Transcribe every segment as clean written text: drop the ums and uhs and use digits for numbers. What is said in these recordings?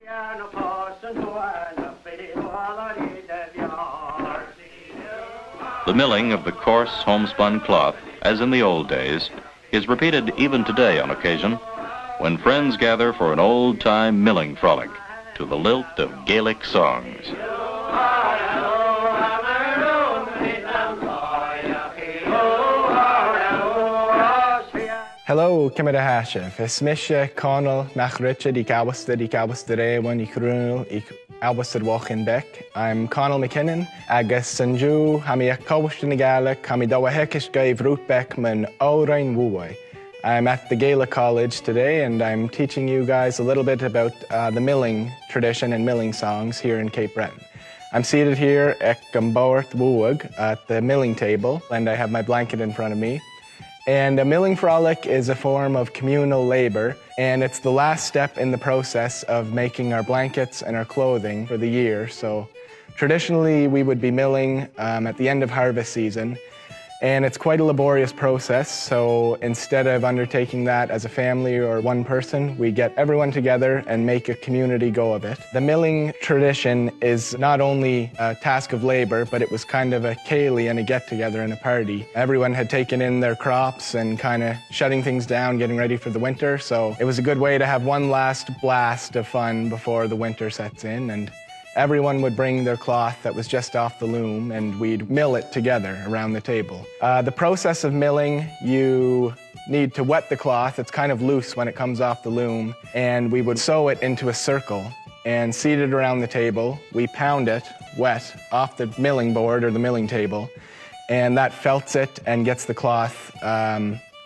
The milling of the coarse homespun cloth, as in the old days, is repeated even today on occasion when friends gather for an old-time milling frolic to the lilt of Gaelic songs. Hello, Kimberley Hashif. Is misje Connell nach Richard ik Awasta Rewan ik Runel ik Awasta Walking Beck. I'm Connell McKinnon. Agus Sanju hami a Kawstin Gaelic hami dawa hekish gave root beck man Orain Wuwai. I'm at the Gaelic College today and I'm teaching you guys a little bit about the milling tradition and milling songs here in Cape Breton. I'm seated here at Gumbowerth Wuwag at the milling table and I have my blanket in front of me. And a milling frolic is a form of communal labor, and it's the last step in the process of making our blankets and our clothing for the year. So traditionally, we would be milling at the end of harvest season, and it's quite a laborious process. So instead of undertaking that as a family or one person, we get everyone together and make a community go of it. The milling tradition is not only a task of labor, but it was kind of a ceilidh and a get-together and a party. Everyone had taken in their crops and kind of shutting things down, getting ready for the winter. So it was a good way to have one last blast of fun before the winter sets in. And everyone would bring their cloth that was just off the loom and we'd mill it together around the table. The process of milling, you need to wet the cloth. It's kind of loose when it comes off the loom, and we would sew it into a circle and seated around the table. We pound it wet off the milling board or the milling table, and that felts it and gets the cloth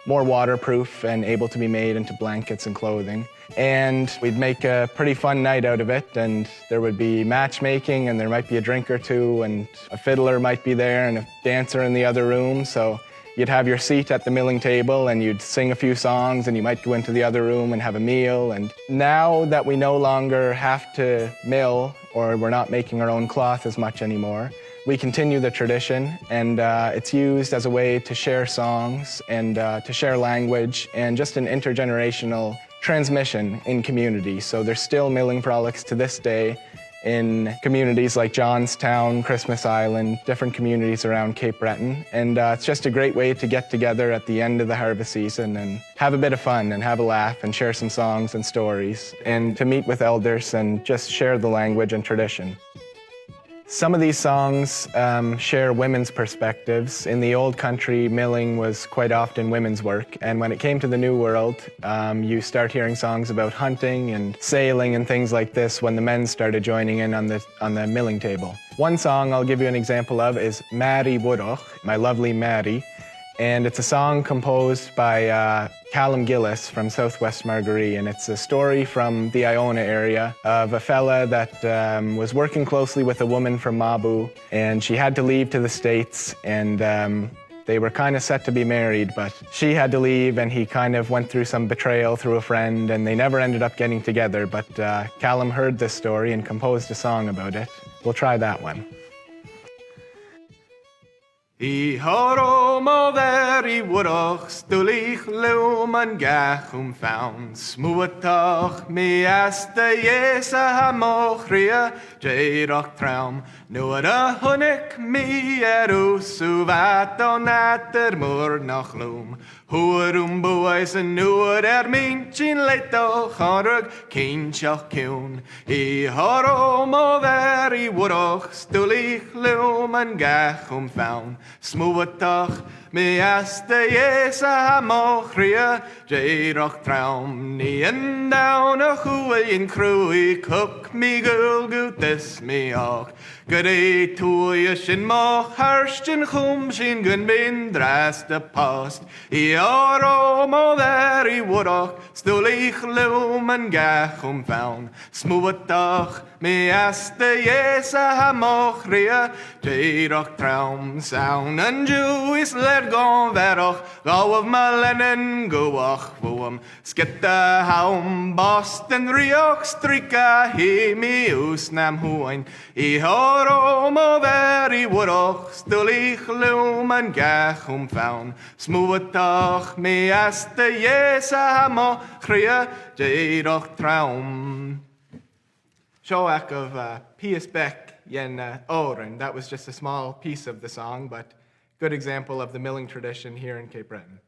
more waterproof and able to be made into blankets and clothing. And we'd make a pretty fun night out of it, and there would be matchmaking and there might be a drink or two and a fiddler might be there and a dancer in the other room. So you'd have your seat at the milling table and you'd sing a few songs and you might go into the other room and have a meal. And now that we no longer have to mill or we're not making our own cloth as much anymore, we continue the tradition, and it's used as a way to share songs and to share language and just an intergenerational transmission in communities. So there's still milling frolics to this day in communities like Johnstown, Christmas Island, different communities around Cape Breton. And it's just a great way to get together at the end of the harvest season and have a bit of fun and have a laugh and share some songs and stories and to meet with elders and just share the language and tradition. Some of these songs share women's perspectives. In the old country, milling was quite often women's work, and when it came to the New World, you start hearing songs about hunting and sailing and things like this when the men started joining in on the milling table. One song I'll give you an example of is Mary Woodach, My Lovely Mary, and it's a song composed by Callum Gillis from Southwest Margaree, and it's a story from the Iona area of a fella that was working closely with a woman from Mabu, and she had to leave to the States, and they were kind of set to be married, but she had to leave and he kind of went through some betrayal through a friend, and they never ended up getting together, but Callum heard this story and composed a song about it. We'll try that one. I horo mo veri woodach stulich loom and gachum found smuatach me as the yes a hamochria jairach traum no a hunik me erusuvat on at der mur nach loom Hoerum boys and nuer minchin leto charug kinchach kiun. I horo mo veri woodach stulich loom and gachum found smuatach me as the yes a mochria jairach traum ni and down a huin crewy cook me girl gutes me och G'day to you shin mo harshin chum shin gun bin drast the past I oro mo veri woodach stulich loom and gachum found smuatach me as the yes a mochria jairach traum sound and Jewish let go verach go of my linen go ach woam skitta haum Boston rioch strika he me usnam huin I horo mo veri woodach stulich loom and gachum found smuatach me as the yes a mo chria jairach traum. Shoak of Pius Beck yen Oren. That was just a small piece of the song, but good example of the milling tradition here in Cape Breton.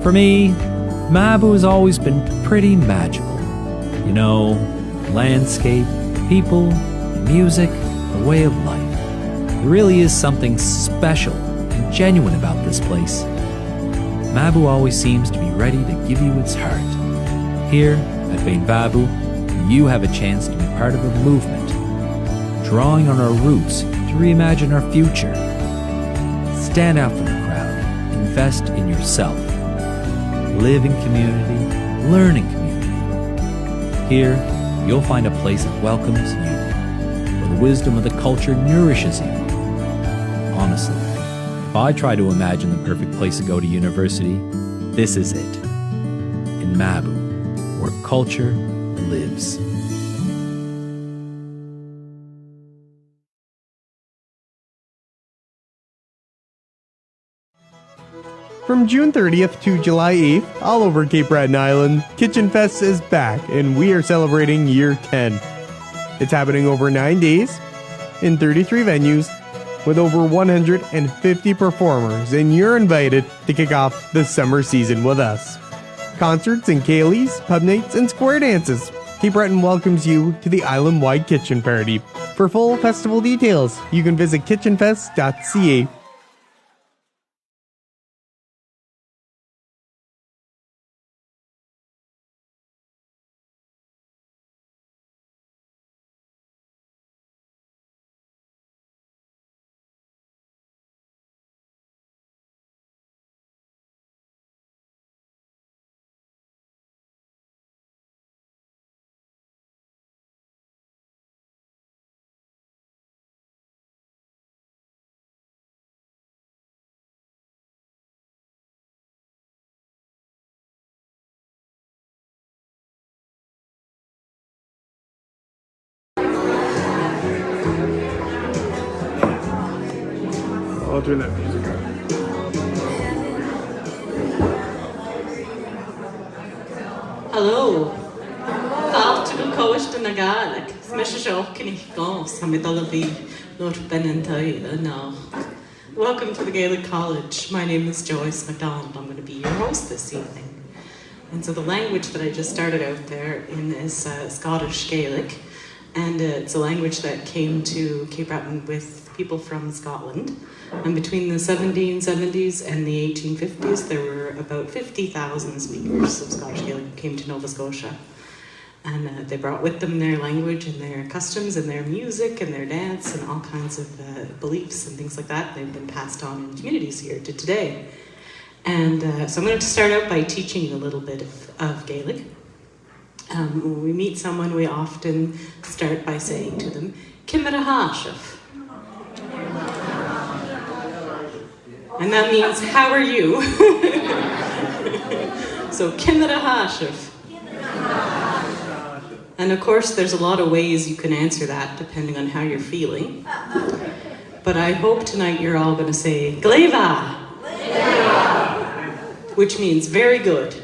For me, Malibu has always been pretty magical. You know, landscape, people, music, a way of life. There really is something special and genuine about this place. Malibu always seems to be ready to give you its heart. Here at Bainvabu, you have a chance to be part of a movement, drawing on our roots to reimagine our future. Stand out from the crowd, invest in yourself. Live in community, learn in community. Here, you'll find a place that welcomes you, where the wisdom of the culture nourishes you. Honestly, if I try to imagine the perfect place to go to university, this is it. In Malibu, where culture lives. From June 30th to July 8th, all over Cape Breton Island, Kitchen Fest is back, and we are celebrating year 10. It's happening over 9 days, in 33 venues, with over 150 performers, and you're invited to kick off the summer season with us. Concerts and ceilidhs, pub nights, and square dances. Cape Breton welcomes you to the island-wide kitchen party. For full festival details, you can visit kitchenfest.ca. I'll turn that music on. Hello. After the coast in the Gaelic, Mrs. O'Kenny goes, I'm not been in now. Welcome to the Gaelic College. My name is Joyce MacDonald. I'm going to be your host this evening. And so the language that I just started out there in is Scottish Gaelic, and it's a language that came to Cape Breton with people from Scotland. And between the 1770s and the 1850s, there were about 50,000 speakers of Scottish Gaelic who came to Nova Scotia. And they brought with them their language and their customs and their music and their dance and all kinds of beliefs and things like that. They've been passed on in communities here to today. And so I'm going to start out by teaching you a little bit of Gaelic. When we meet someone, we often start by saying to them, Kimberley. And that means, how are you? So, Kimberley. And of course, there's a lot of ways you can answer that depending on how you're feeling. But I hope tonight you're all going to say, Gleva, which means very good.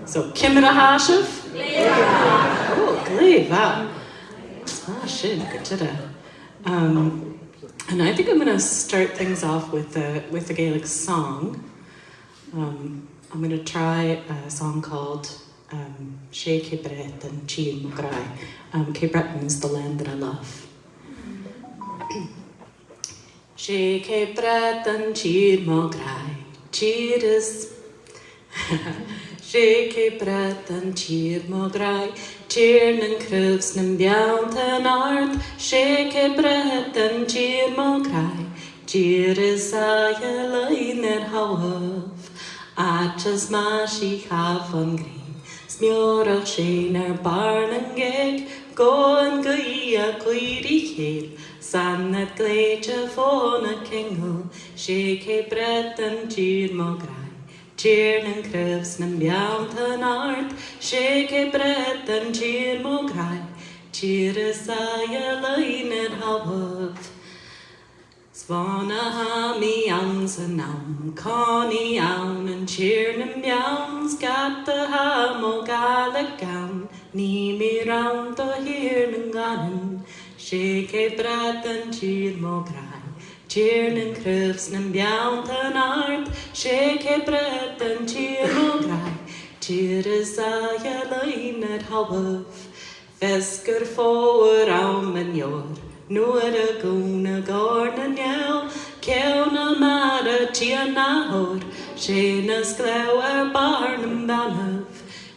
So, Kimberley. Oh, Gleva. Ah, shit, good. And I think I'm going to start things off with a Gaelic song. I'm going to try a song called She Cape Breton Tír Mo Grai. Cape Breton is the land that I love. She Cape Breton Tír Mo Grai. Tír is... She Cape Breton Tír Mo Grai. Tír nan crufs nan biant an art. She Cape Breton Tír Mo Grai. Tír is a yelain er hawaf. Achas ma she have on green. Smjorach sé ar barn an geg, go an gaí a cuirí chéad, sanad gléite fóna kingel, sé Cape Breton Tír Mo Grai. Tír nan crufs nan biant an art, sé Cape Breton Tír Mo Grai. Tír is a yelain er hawaf. Svanna ha mi ans an naam, Connie aun an tír nan bian, Scatta ha mo Gaelic gown, Ní mi round o hir nan ganan, sé Cape Breton Tír Mo Grai. Tír nan crufs nan biant an art, sé Cape Breton Tír Mo Grai. Tír is a yelain er hawaf, Fesgur fór am an yor, Nuair a gúna górna neall, Ceanna mar a tíana hór, sé na sclew ar barnam banmh,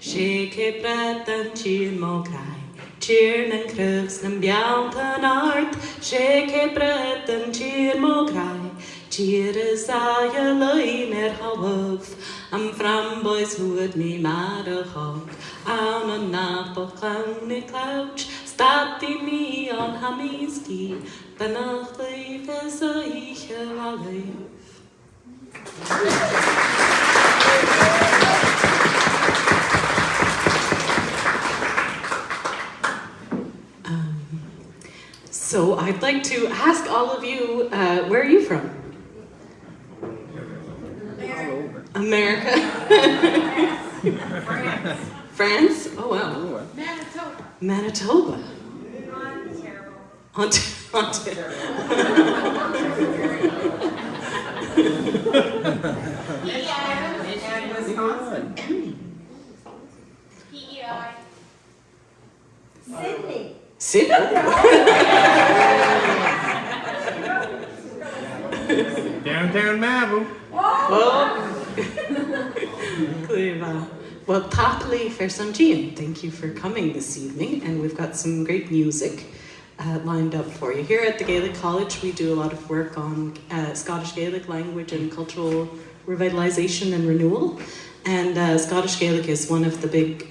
sé Cape Breton Tír Mo Grai. Tír nan crufs nan biant an art, sé Cape Breton Tír Mo Grai. Tír is a yelain er hawaf, am framboys huad mi mar a hog, Aun an napel clown i clouch, Stati mi on hamiski, Banach leif is a iche waleif. So I'd like to ask all of you, where are you from? America? France? Oh, wow. Manitoba. Ontario. Sydney. Downtown Malibu. Well, Tapli Fersanjian, thank you for coming this evening, and we've got some great music lined up for you. Here at the Gaelic College, we do a lot of work on Scottish Gaelic language and cultural revitalization and renewal. And Scottish Gaelic is one of the big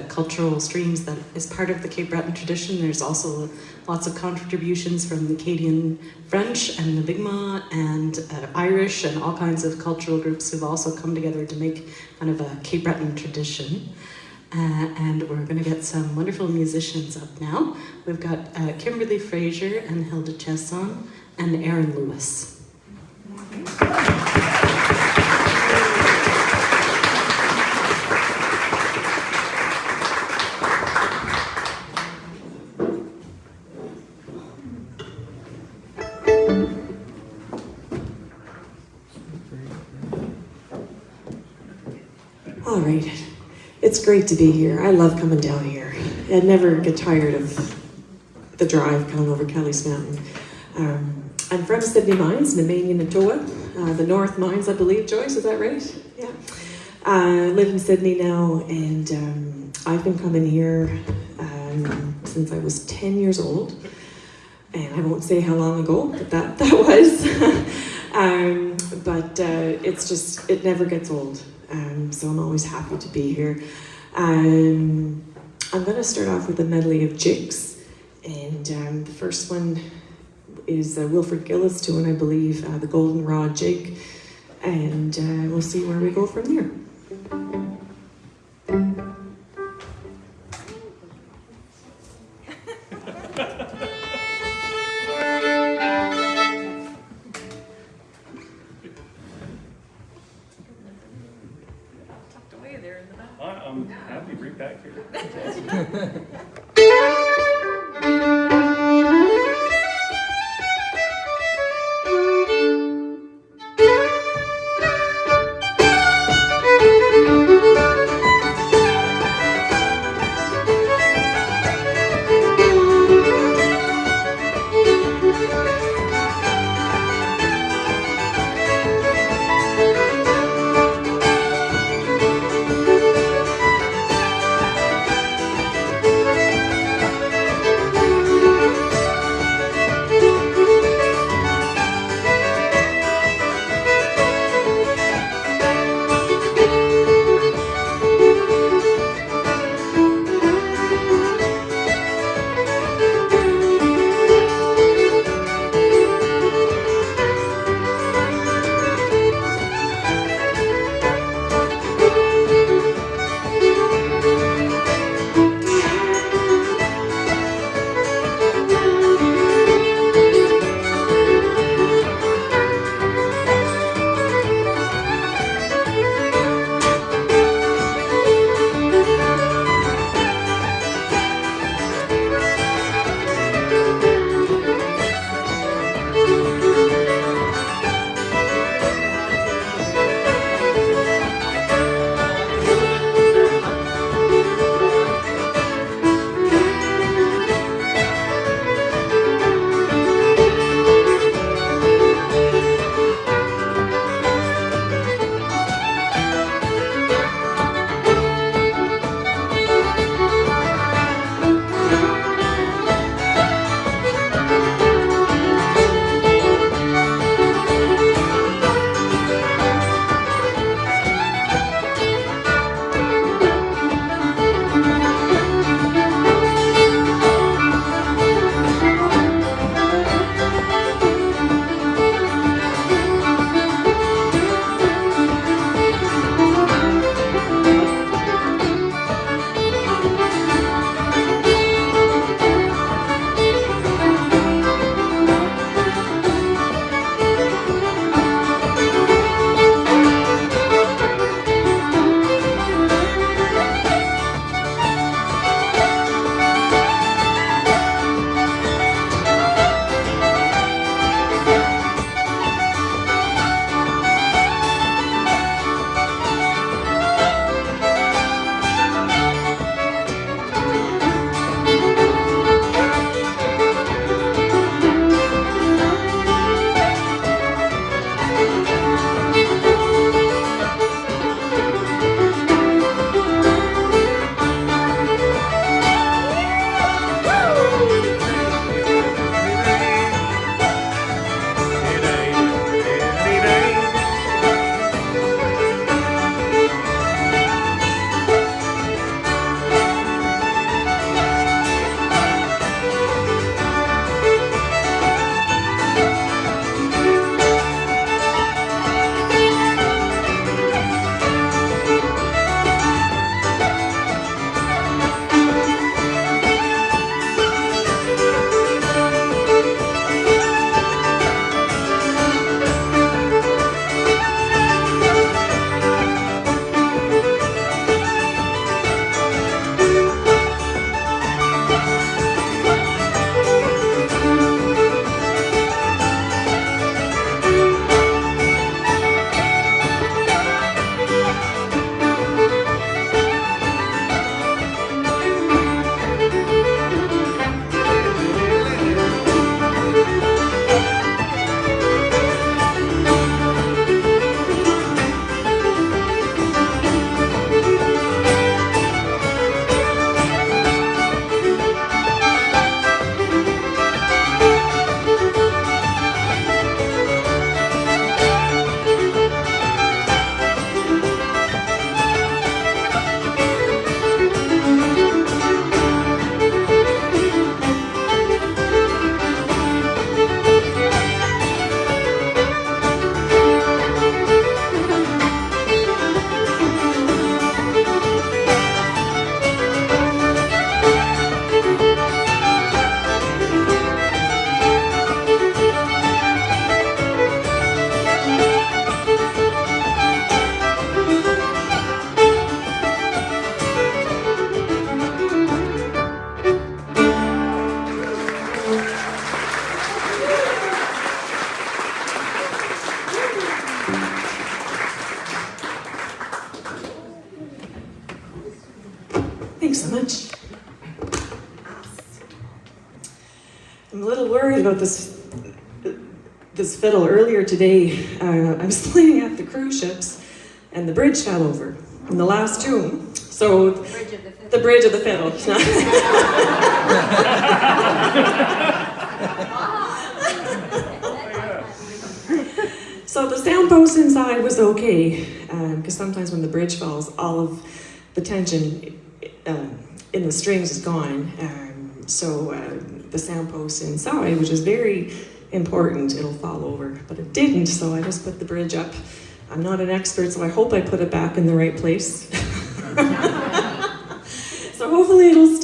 cultural streams that is part of the Cape Breton tradition. There's also lots of contributions from the Acadian French and the Mi'kmaq and Irish and all kinds of cultural groups who've also come together to make kind of a Cape Breton tradition. And we're going to get some wonderful musicians up now. We've got Kimberley, Fraser, and Hilda Chiasson, and Aaron Lewis. All right. It's great to be here. I love coming down here. I never get tired of the drive coming over Kelly's Mountain. I'm from Sydney Mines, Namanian and Toa, the North Mines, I believe. Joyce, is that right? Yeah. I live in Sydney now, and I've been coming here since I was 10 years old. And I won't say how long ago that was. But it's just, it never gets old. So I'm always happy to be here. I'm going to start off with a medley of jigs. And the first one is Wilfred Gillis tune, I believe, the Goldenrod Jig. And we'll see where we go from there. I'm happy to bring back here. much. I'm a little worried about this fiddle. Earlier today, I was playing at the cruise ships, and the bridge fell over in the last tune. So the bridge of the fiddle. So the sound post inside was okay, because sometimes when the bridge falls, all of the tension in the strings is gone. So the sound post inside, which is very important, it'll fall over, but it didn't, so I just put the bridge up. I'm not an expert, so I hope I put it back in the right place. So hopefully it'll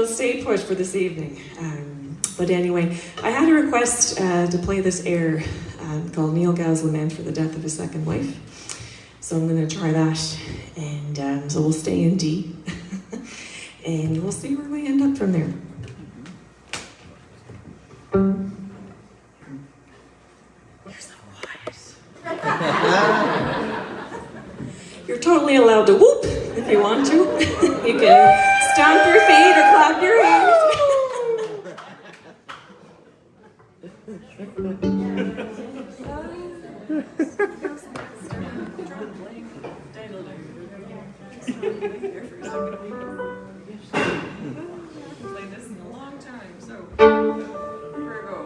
stay put for this evening. But anyway, I had a request to play this air called Neil Gow's Lament for the Death of His Second Wife. So I'm going to try that, and so we'll stay in D, and we'll see where we end up from there. You're so quiet. You're totally allowed to whoop if you want to. You can stomp your feet or clap your hands. Played this in a long time, so here we go.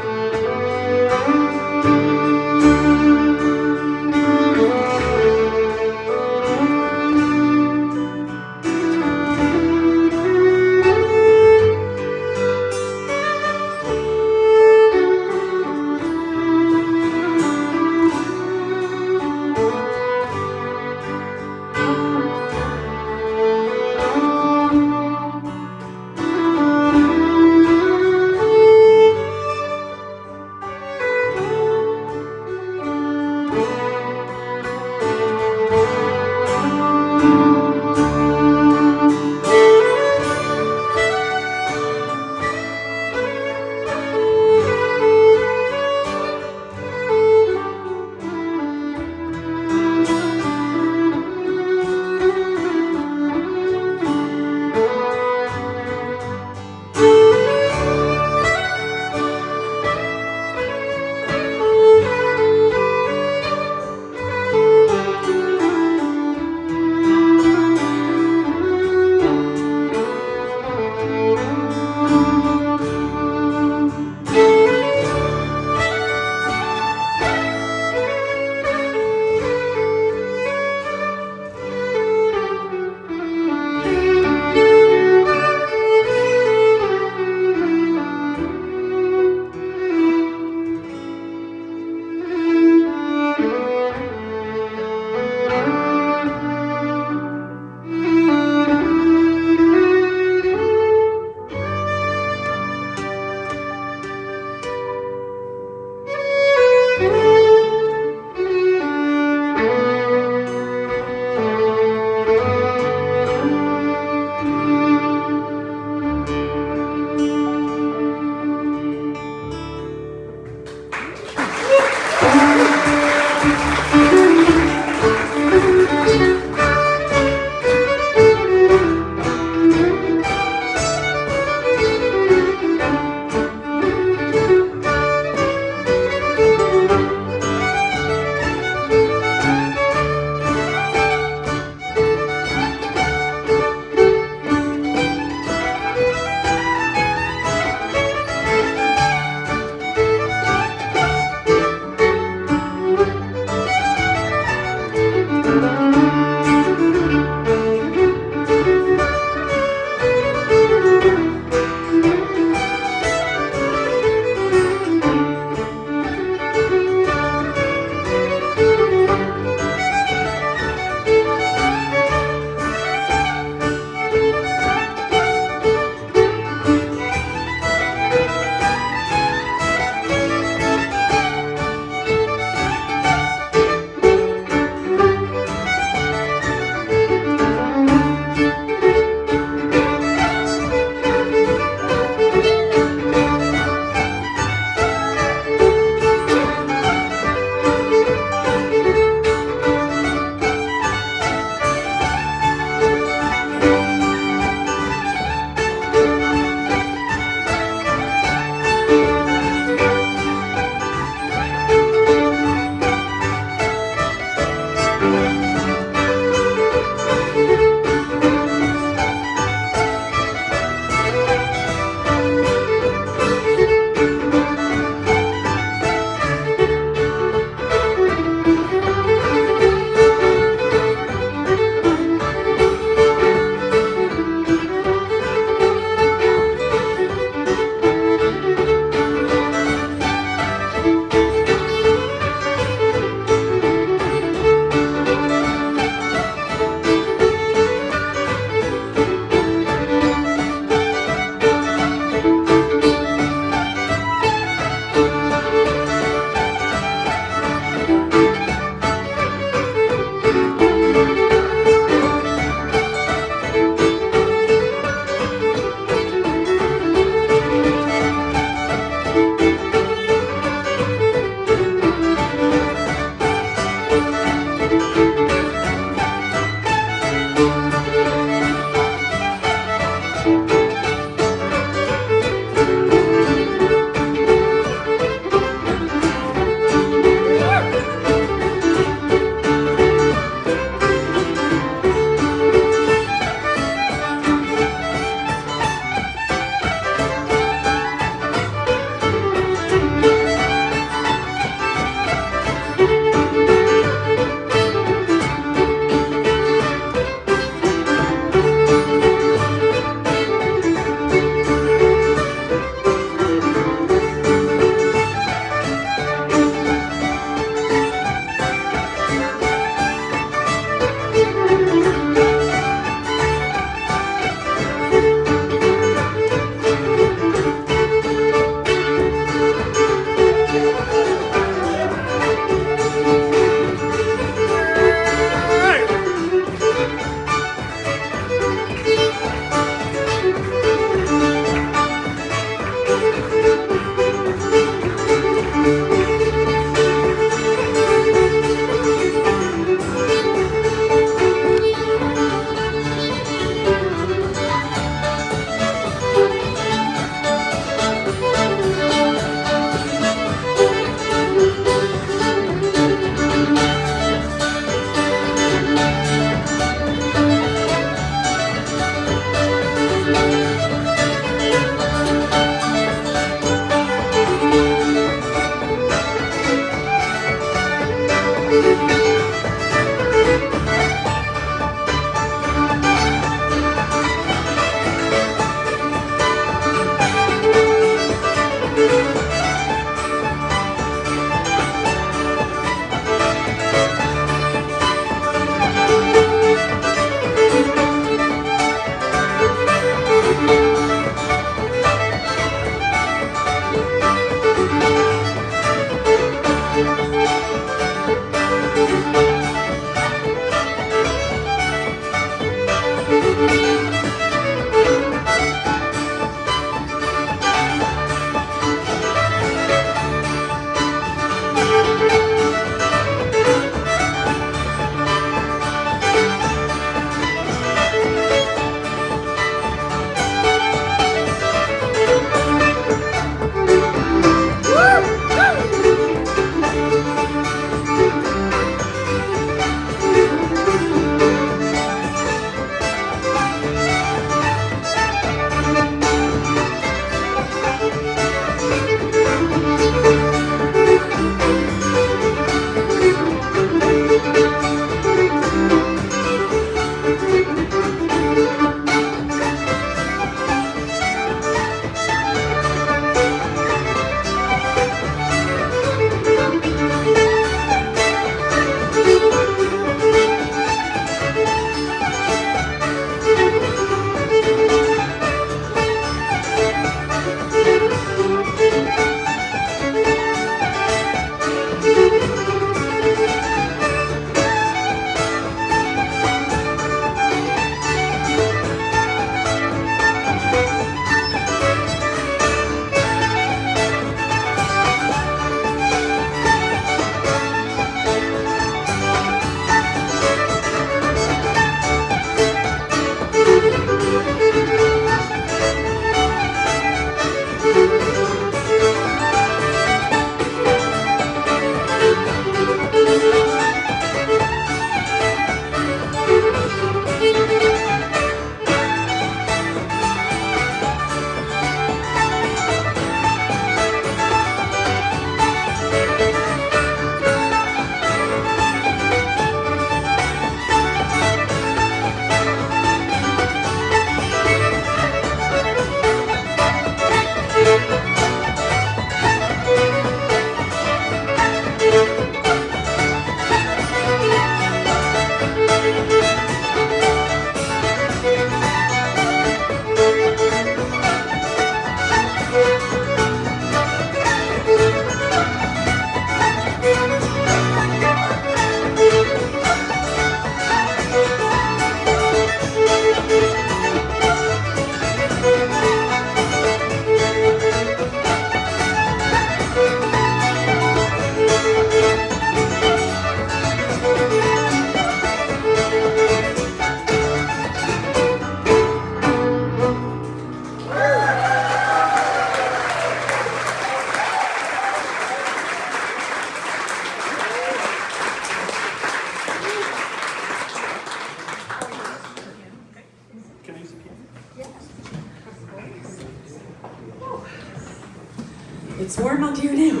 It's warm out here now.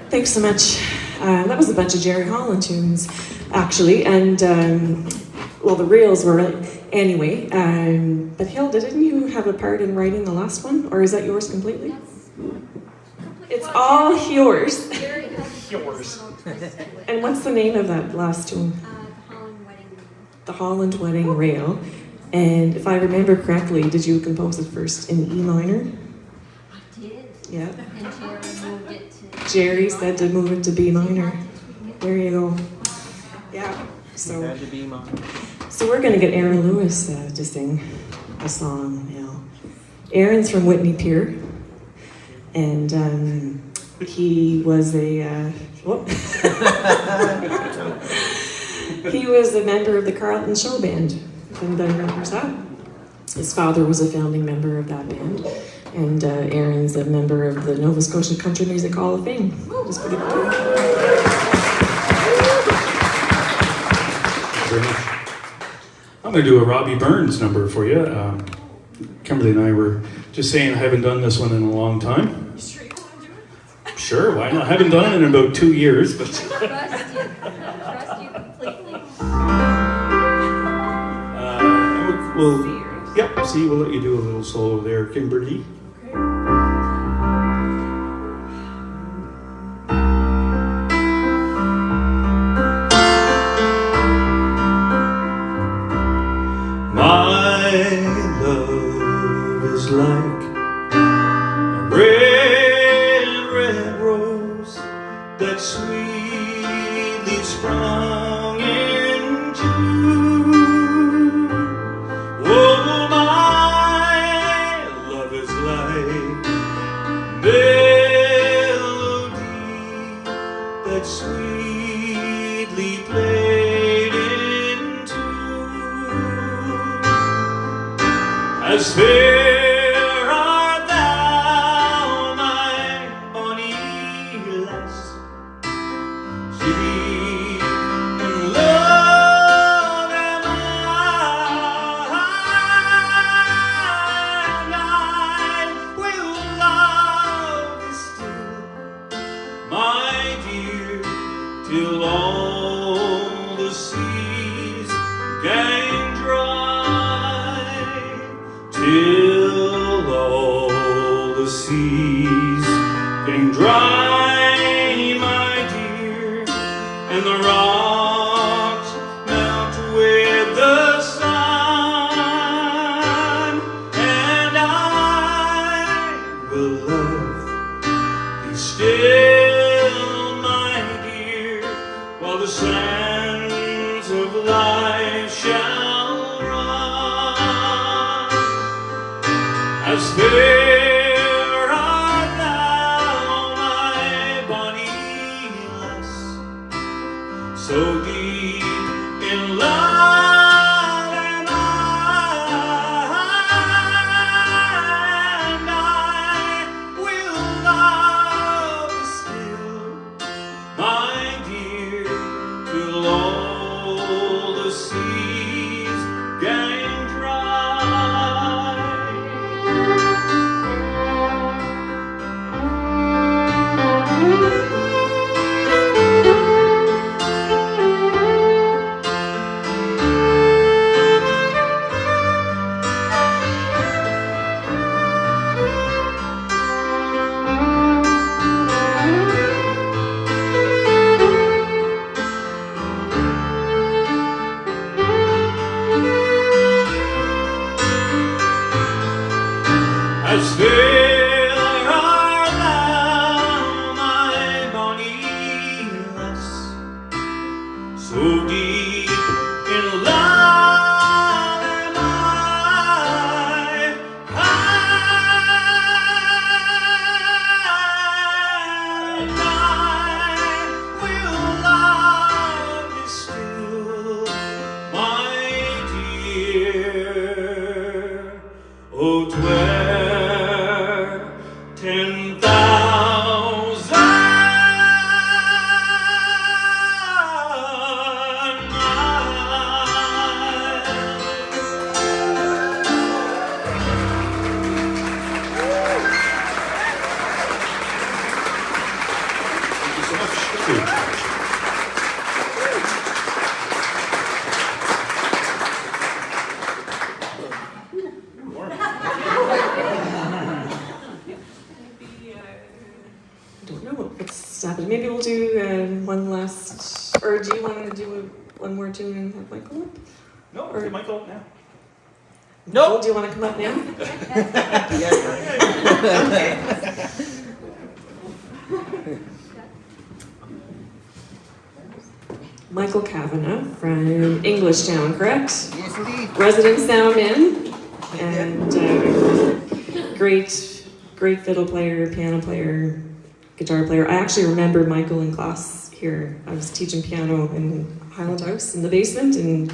Thanks so much. That was a bunch of Jerry Holland tunes, actually, and well, the reels were anyway. But Hilda, didn't you have a part in writing the last one, or is that yours completely? It's all yours. Yours. And what's the name of that last tune? The Holland Wedding Rail. And if I remember correctly, did you compose it first in E minor? I did. Yeah. And Jerry moved it to... Jerry said to move it to B minor. There you go. Yeah. So we're going to get Aaron Lewis to sing a song now. Aaron's from Whitney Pier. And he was a... he was a member of the Carlton Show Band. If anybody remembers that. His father was a founding member of that band. And Aaron's a member of the Nova Scotia Country Music Hall of Fame. Just pretty cool. I'm going to do a Robbie Burns number for you. Kimberley and I were just saying I haven't done this one in a long time. You sure you want to do it? Sure, why not? I haven't done it in about 2 years, but... Trust you completely. We'll let you do a little solo there, Kimberley. My love is like a red rose that sweetly sprung in June. Oh, my love is like melody that sweetly played in tune. As fair art thou, my bonny lass, sweet in love am I, and I will love thee still, my dear, till all the seas gang dry, till all the seas gang dry, my dear, and the rocks melt with the sun, and I will love thee still, my dear, while the sands of life shall run. As fair art thou, my bonny lass, so deep in love am I, and I will love thee still, my dear, till all the seas gang dry. As fair art thou, my bonny lass, so deep in love am I, and I will love thee still, my dear. Oh, 10,000 miles Or do you want to do one more tune and have Michael up? No, Or- okay, Michael, now. No. Do you want to come up now? Michael Kavanagh from Englishtown, correct? Yes, indeed. Resident sound man, and great fiddle player, piano player, guitar player. I actually remember Michael in class here. I was teaching piano in Highland House in the basement, and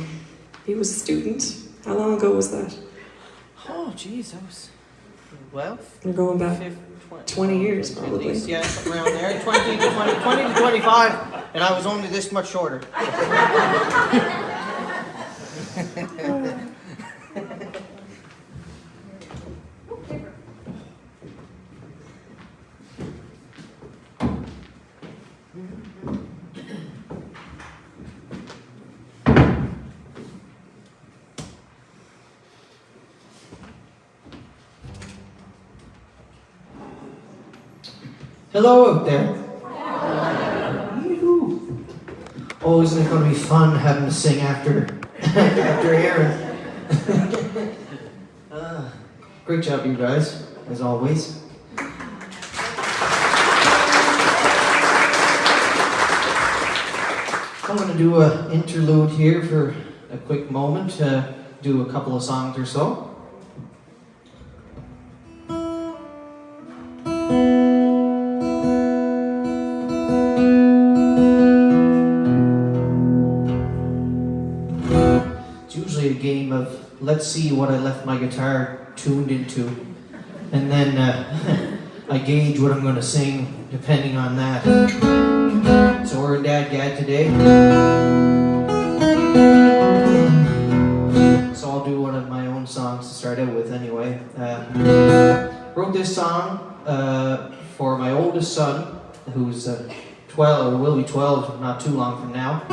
he was a student. How long ago was that? Oh, geez, that was, well, We're going back 20 years, at probably. least, yeah, something around there. 20 to 25, and I was only this much shorter. Hello out there. Oh, isn't it going to be fun having to sing after Aaron? Great job, you guys, as always. I'm going to do an interlude here for a quick moment, do a couple of songs or so. Game of let's see what I left my guitar tuned into, and then I gauge what I'm going to sing depending on that. So we're in Dad today, so I'll do one of my own songs to start out with anyway. Wrote this song for my oldest son, who's 12 or will be 12 not too long from now,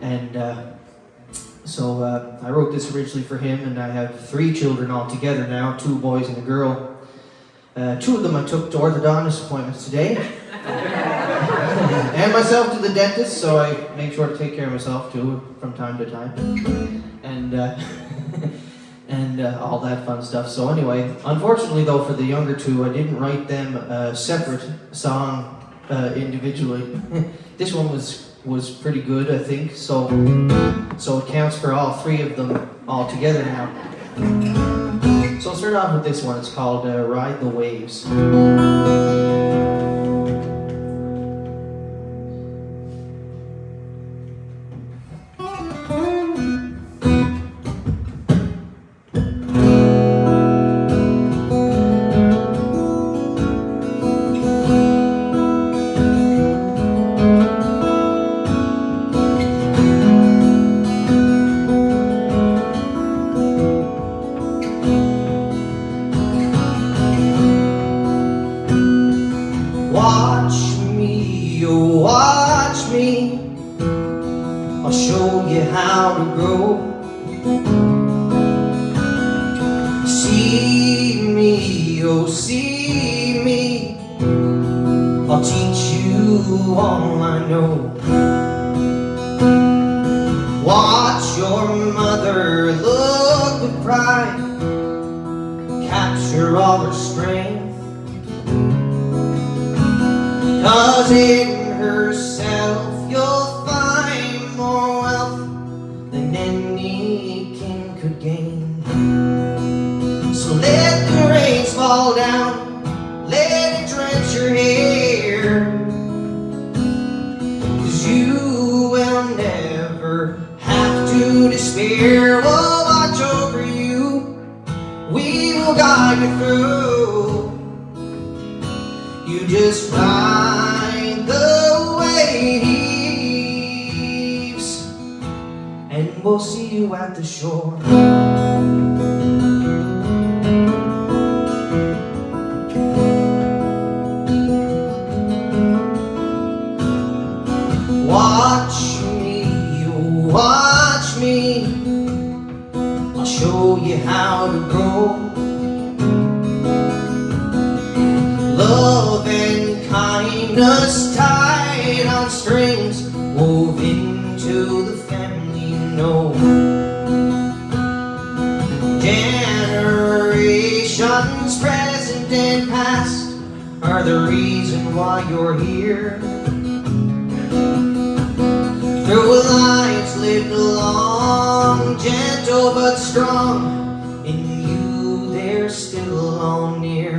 and so I wrote this originally for him, and I have 3 children altogether now, 2 boys and a girl. 2 of them I took to orthodontist appointments today. And myself to the dentist, so I make sure to take care of myself too from time to time. And all that fun stuff. So anyway, unfortunately though for the younger 2, I didn't write them a separate song individually. This one was pretty good, I think, so it counts for all 3 of them all together now. So I'll start off with this one. It's called Ride the Waves. Love and kindness tied on strings wove into the family, you know. Generations present and past are the reason why you're here. Through lives lived long, gentle but strong, in you they're still all near.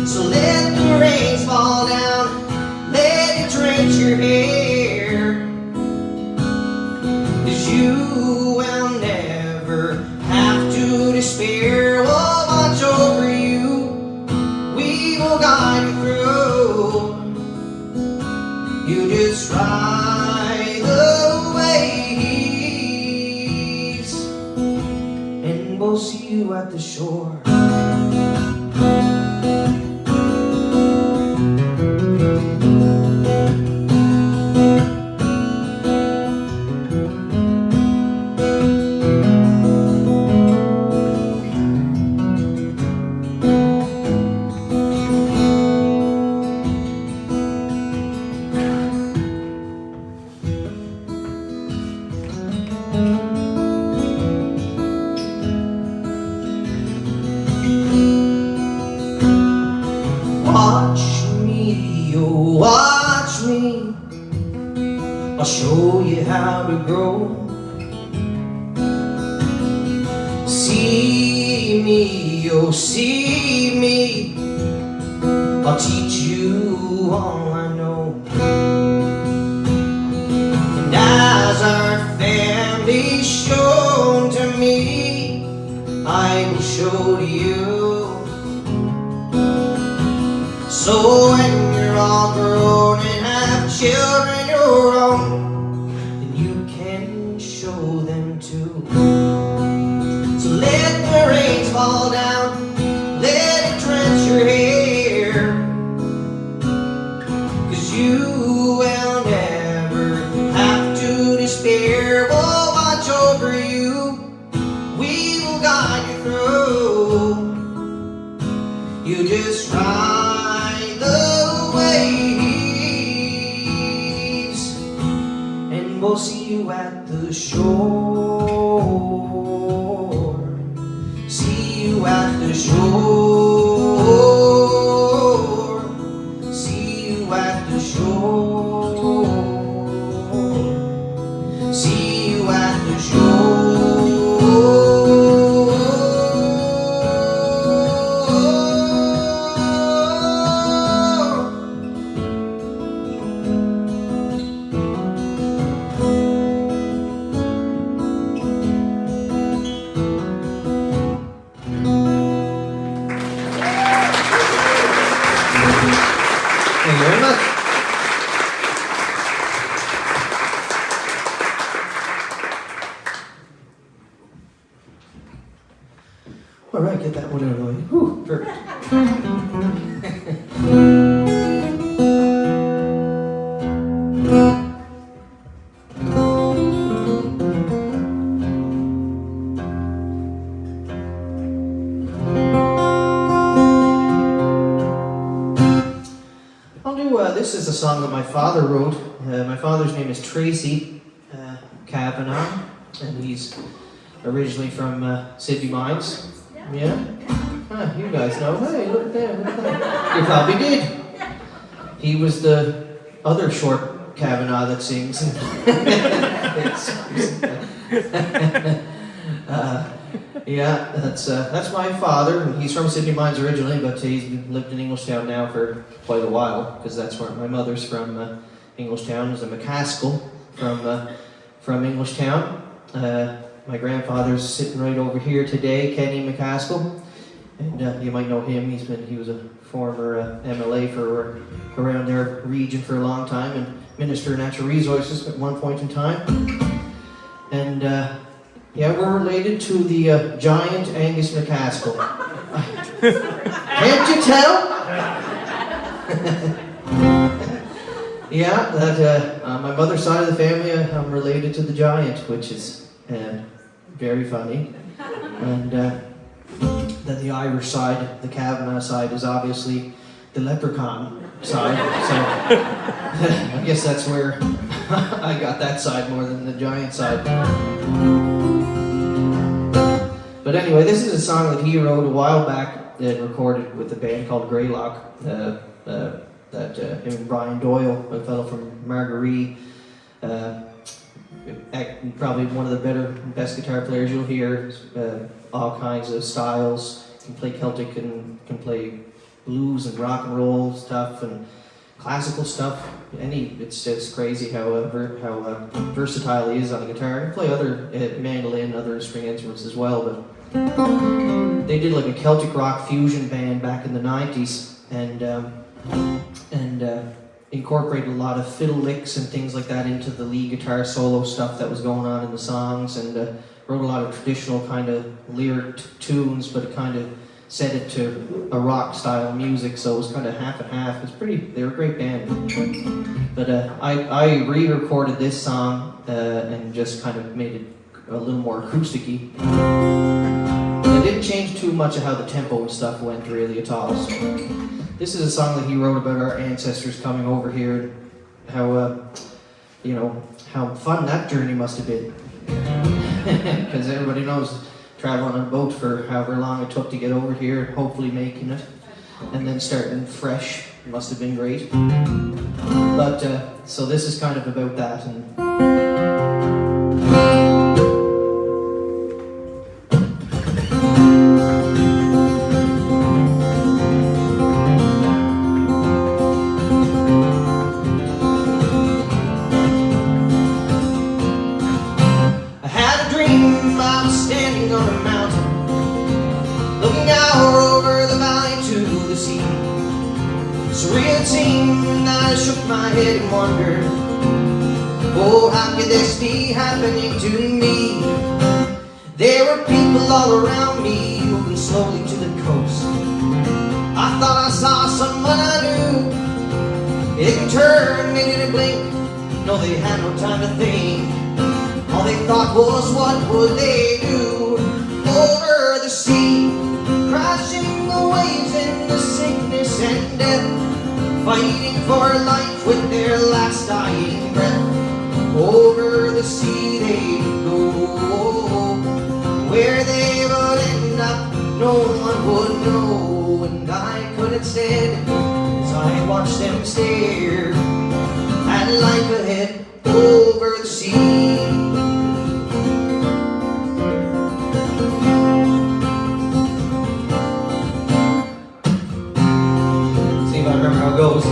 So let the rains fall down, let it drench your hair, 'cause you will never have to despair. We'll watch over you, we will guide you through. You just ride the waves, and we'll see you at the shore. Watch me, oh watch me, I'll show you how to grow. See me, oh see me, I'll teach you all I know. And as our family's shown to me, I will show to you. So when you're all grown and have children your own, then you can show them too. So let the rains fall down, let it drench your hair, 'cause you will never have to despair. We'll watch over you, we will guide you through. You just ride the waves, and we'll see you at the shore. See you at the shore. See you at the shore. See you at the shore. Thank you very much. All right, get that one out of the way. Whew, perfect. This is a song that my father wrote. My father's name is Tracy Kavanagh, and he's originally from Ceilidh Mines. Yeah? Ah, you guys know. Hey, look there, look there. You probably did. He was the other short Kavanagh that sings. Yeah, that's my father. He's from Ceilidh Mines originally, but he's lived in Englishtown now for quite a while, because that's where my mother's from. Englishtown is a McCaskill from Englishtown. My grandfather's sitting right over here today, Kenny McCaskill, and you might know him. He was a former MLA for around their region for a long time, and Minister of Natural Resources at one point in time. And yeah, we're related to the giant Angus McCaskill. Can't you tell? Yeah, that on my mother's side of the family, I'm related to the giant, which is very funny. And then the Irish side, the Kavanagh side, is obviously the leprechaun. side, so I guess that's where I got that side more than the giant side. But anyway, this is a song that he wrote a while back and recorded with a band called Greylock. Him and Brian Doyle, a fellow from Margaree, probably one of the best guitar players you'll hear. All kinds of styles. Can play Celtic and can play blues and rock and roll stuff and classical stuff. It's just crazy how versatile he is on the guitar. He can play other mandolin, other string instruments as well. But they did like a Celtic rock fusion band back in the 90s, and incorporated a lot of fiddle licks and things like that into the lead guitar solo stuff that was going on in the songs, and wrote a lot of traditional kind of lyric tunes, but it kind of set it to a rock style music, so it was kind of half and half. They were a great band. But I re-recorded this song and just kind of made it a little more acoustic-y. I didn't change too much of how the tempo and stuff went really at all. So this is a song that he wrote about our ancestors coming over here, and how fun that journey must have been. Because everybody knows traveling on a boat for however long it took to get over here, hopefully making it, and then starting fresh must have been great. But so this is kind of about that. And wondered, oh, how could this be happening to me? There were people all around me moving slowly to the coast. I thought I saw someone I knew. It can turn, they didn't blink. No, they had no time to think. All they thought was, what would they do? Over the sea, crashing the waves in the sickness and death, fighting for life with their last dying breath. Over the sea they would go. Where they would end up, no one would know. And I could have said, as I watched them stare at life ahead over the sea. See if I remember how it goes.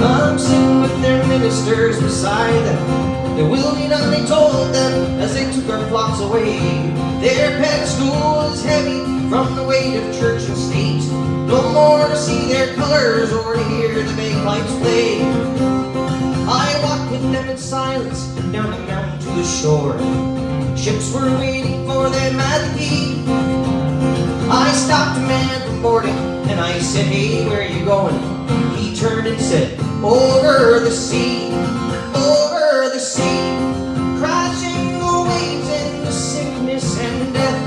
I'm sitting with their ministers beside them. They will be done, they told them, as they took our flocks away. Their pedestal is heavy from the weight of church and state. No more to see their colors or to hear the bagpipes play. I walked with them in silence down the mountain to the shore. Ships were waiting for them at the quay. I stopped a man from boarding and I said, hey, where are you going? He turned and said, over the sea, over the sea, crashing the waves in the sickness and death,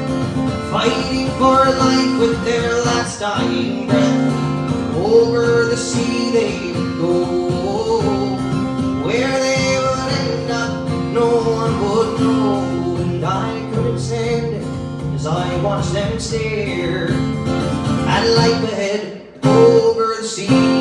fighting for life with their last dying breath. Over the sea they would go. Where they would end up, no one would know. And I could have said, as I watched them stare at life ahead over the sea.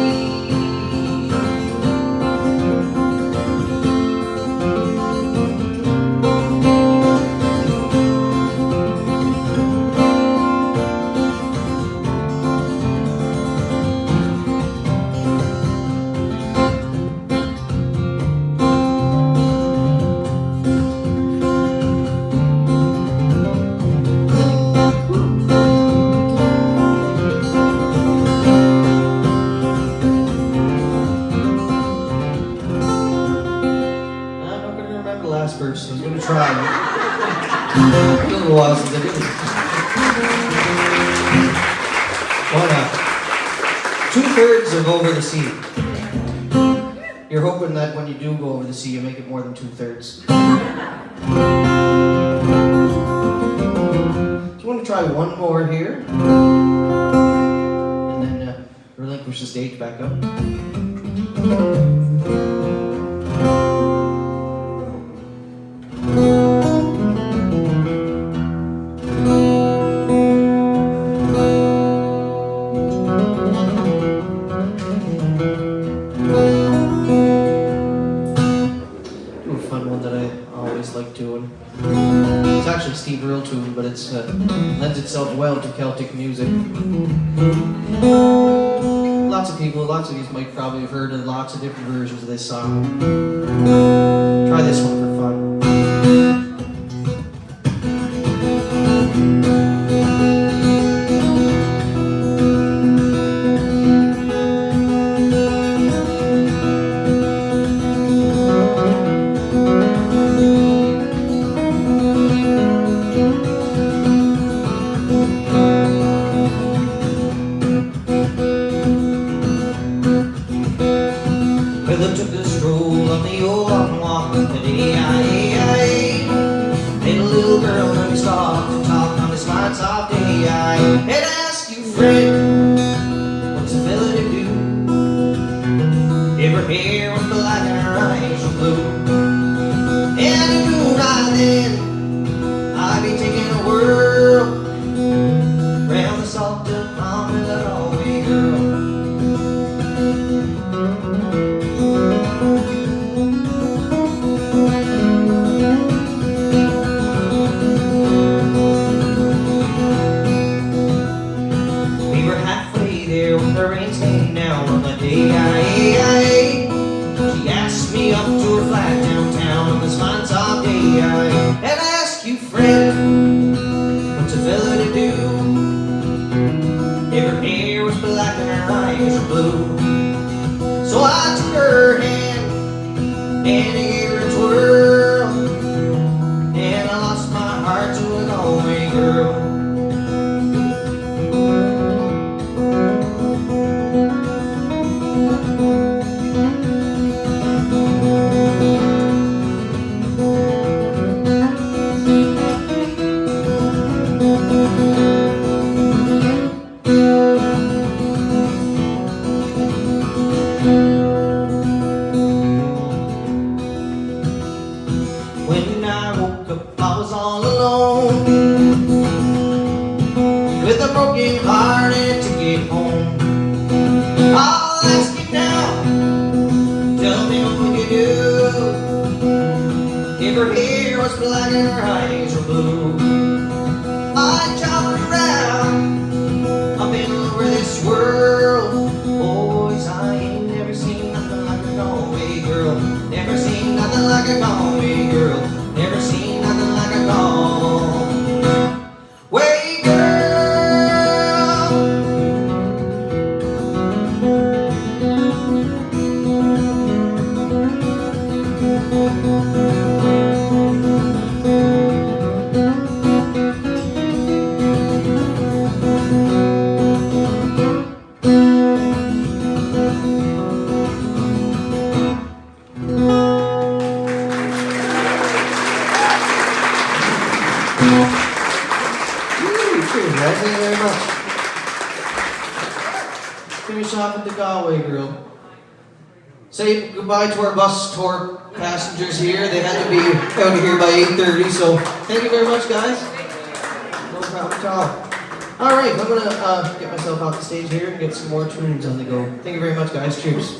Verse. I was going to try. It's been a little while since I did it. 2/3 of Over the Sea. You're hoping that when you do go over the sea, you make it more than 2/3. It's one of to try one more here, and then relinquish the stage back up. Steve Earle tune, but it's lends itself well to Celtic music. Lots of you might probably have heard of lots of different versions of this song. Try this one for fun. Say goodbye to our bus tour passengers here. They had to be out of here by 8:30, so thank you very much, guys. No problem at all. All right, I'm going to get myself off the stage here and get some more tunes on the go. Thank you very much, guys. Cheers.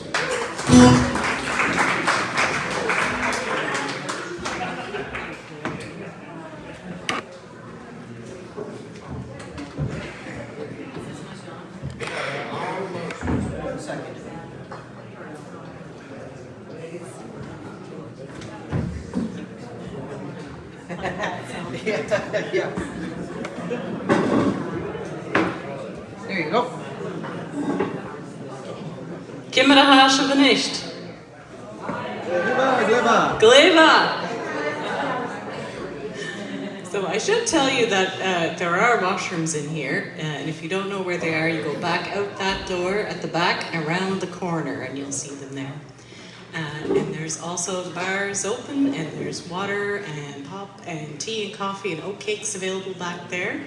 Yeah. There you go. Kimberley nicht. Gleva. So I should tell you that there are washrooms in here, and if you don't know where they are, you go back out that door at the back, around the corner, and you'll see them there. And there's also the bars open, and there's water and pop and tea and coffee and oat cakes available back there.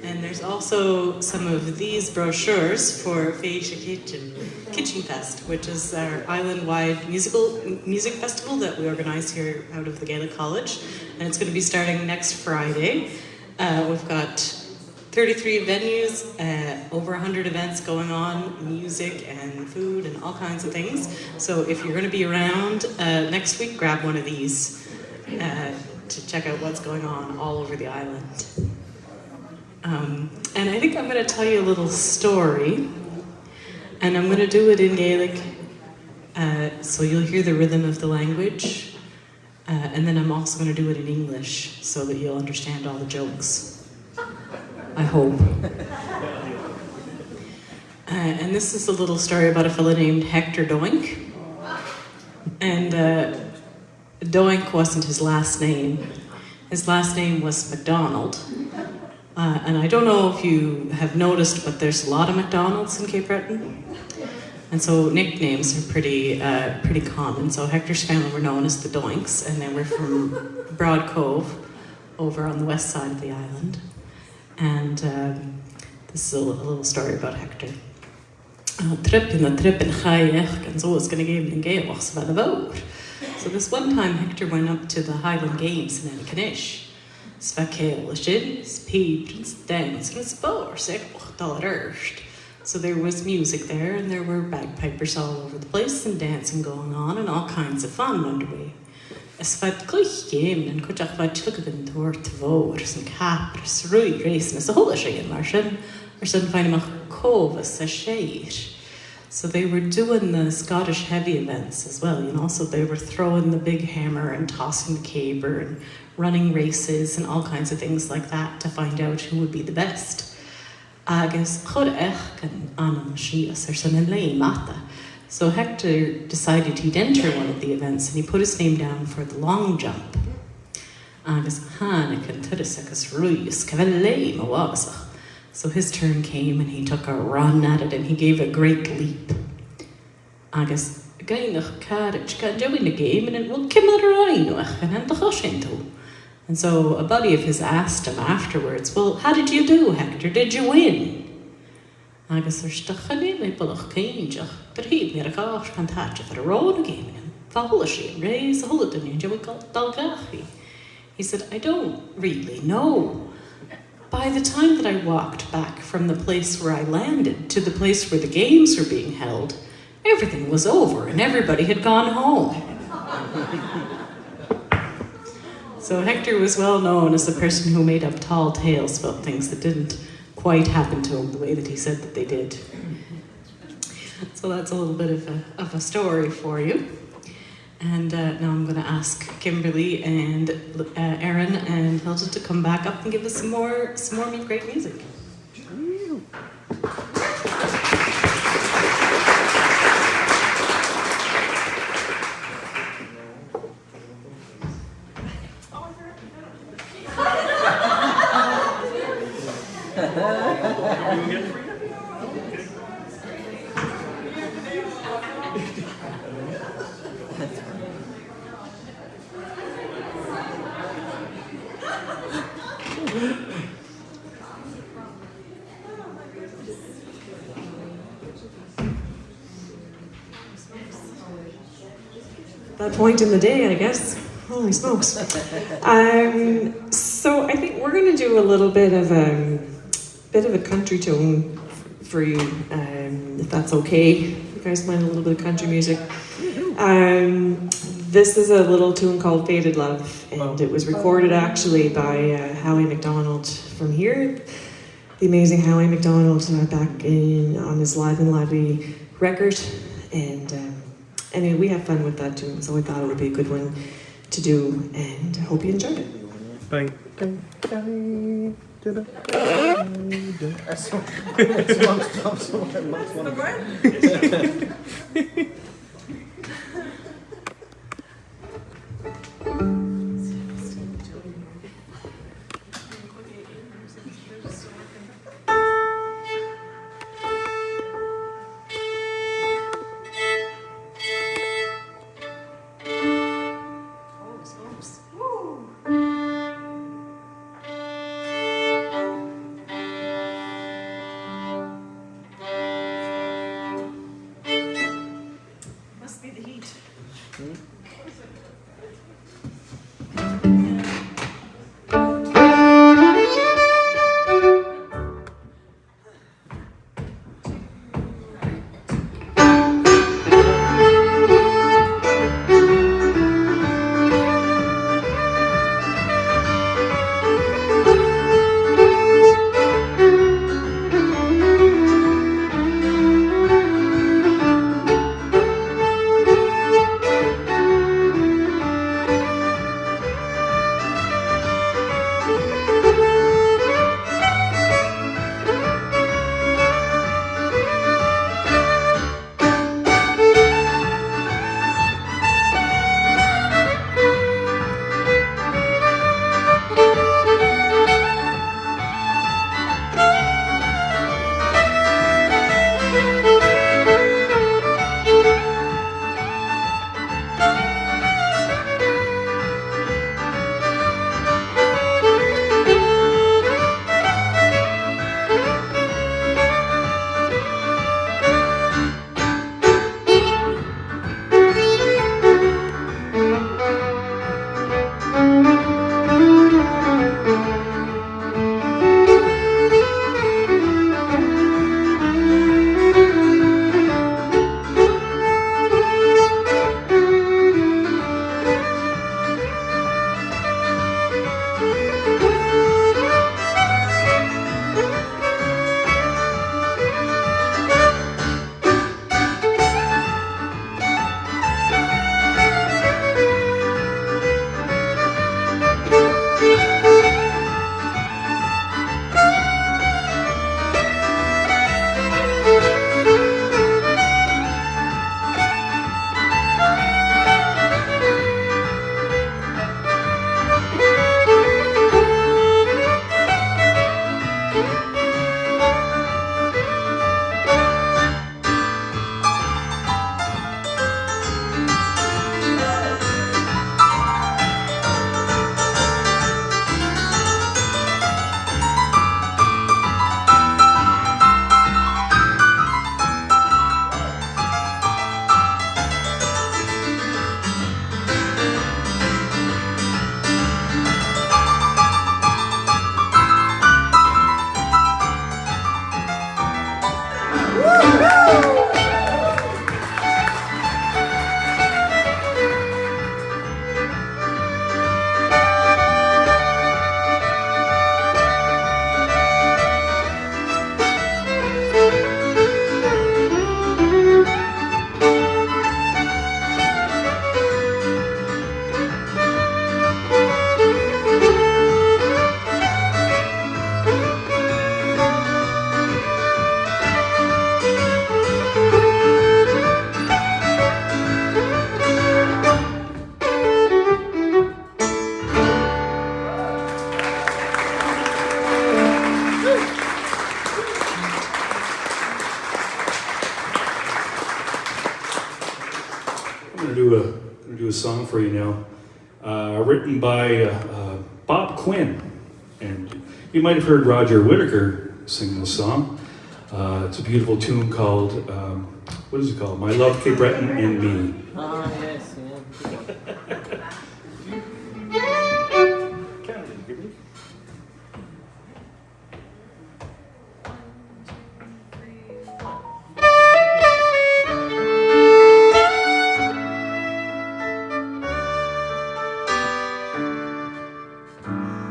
And there's also some of these brochures for Fraser Kitchen Fest, which is our island-wide music festival that we organise here out of the Gaelic College. And it's going to be starting next Friday. We've got 33 venues, over 100 events going on, music and food and all kinds of things. So if you're going to be around next week, grab one of these to check out what's going on all over the island. And I think I'm going to tell you a little story, and I'm going to do it in Gaelic, so you'll hear the rhythm of the language, and then I'm also going to do it in English, so that you'll understand all the jokes. I hope. And this is a little story about a fellow named Hector Doink, and Doink wasn't his last name. His last name was MacDonald. And I don't know if you have noticed, but there's a lot of McDonald's in Cape Breton. And so nicknames are pretty common. So Hector's family were known as the Doinks, and they were from Broad Cove, over on the west side of the island. And this is a little story about Hector. Trip in Chaiech, and so it's going to give him Gaelachs by the vote. So this one time Hector went up to the Highland Games in Ennickinish. So there was music there, and there were bagpipers all over the place, and dancing going on, and all kinds of fun underway. So they were doing the Scottish heavy events as well, you know, so they were throwing the big hammer and tossing the caber and running races and all kinds of things like that to find out who would be the best. So Hector decided he'd enter one of the events, and he put his name down for the long jump. So his turn came, and he took a run at it, and he gave a great leap. And so a buddy of his asked him afterwards, well, how did you do, Hector? Did you win? He said, I don't really know. By the time that I walked back from the place where I landed to the place where the games were being held, everything was over and everybody had gone home. So Hector was well known as the person who made up tall tales about things that didn't quite happen to him the way that he said that they did. So that's a little bit of a story for you. And now I'm going to ask Kimberley and Aaron and Hilda to come back up and give us some more great music. That point in the day, I guess. Holy smokes. So I think we're going to do a little bit of a country tune for you, if that's okay. You guys mind a little bit of country music? This is a little tune called Faded Love, and it was recorded actually by Howie MacDonald from here. The amazing Howie MacDonald back on his Live and Lively record. And anyway, we have fun with that tune, so I thought it would be a good one to do, and I hope you enjoyed it. Bye. a song for you now, written by Bob Quinn, and you might have heard Roger Whittaker sing this song. It's a beautiful tune called, what is it called? My Love, Cape Breton and Me. Ah, yes, yeah.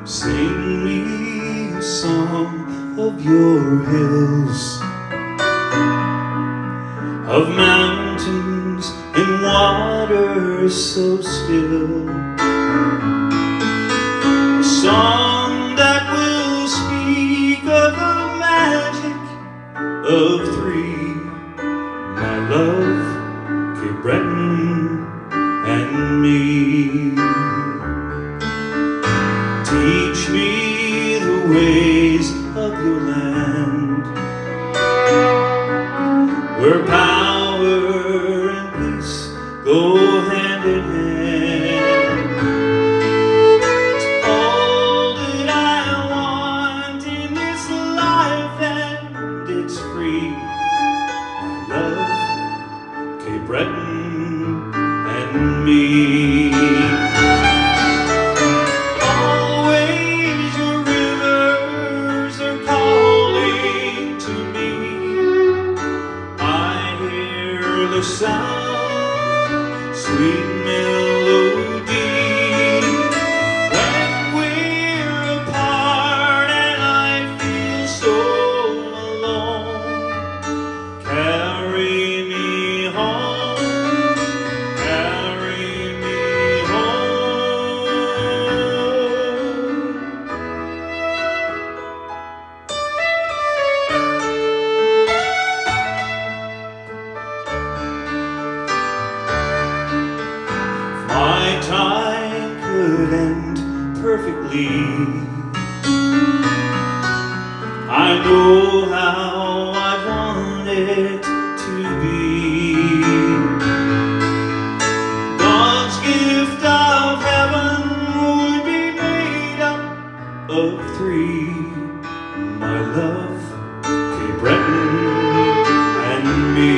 Sing me a song of your hills, of mountains and waters so still, a song that will speak of the magic of three, my love, Cape Breton and me. Teach me the ways of your land, where power and peace go hand in hand. It's all that I want in this life, and it's free. My love, Cape Breton and me. me. Always your rivers are calling to me. I hear the sound, sweet melody. When we're apart and I feel so alone, carry me home, carry me home. My time could end perfectly. I know how I want it to be. God's gift of heaven would be made up of three: my love, Cape Breton, and me.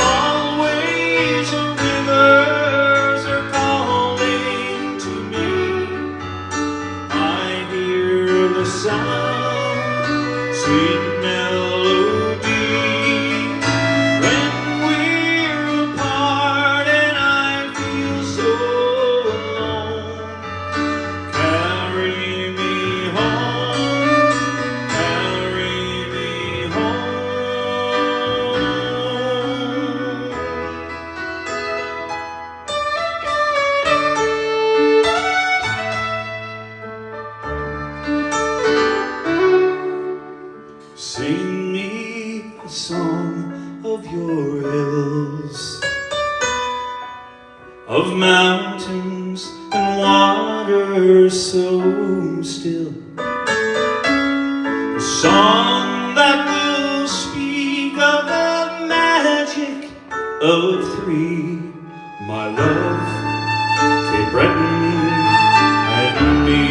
Always your rivers are calling to me. I hear the sound, sweet melody. When we're apart and I feel so alone, carry me home, carry me home. Sing me a song of your hills, of mountains and waters so still. A song that will speak of the magic of three: my love, Cape Breton, and me.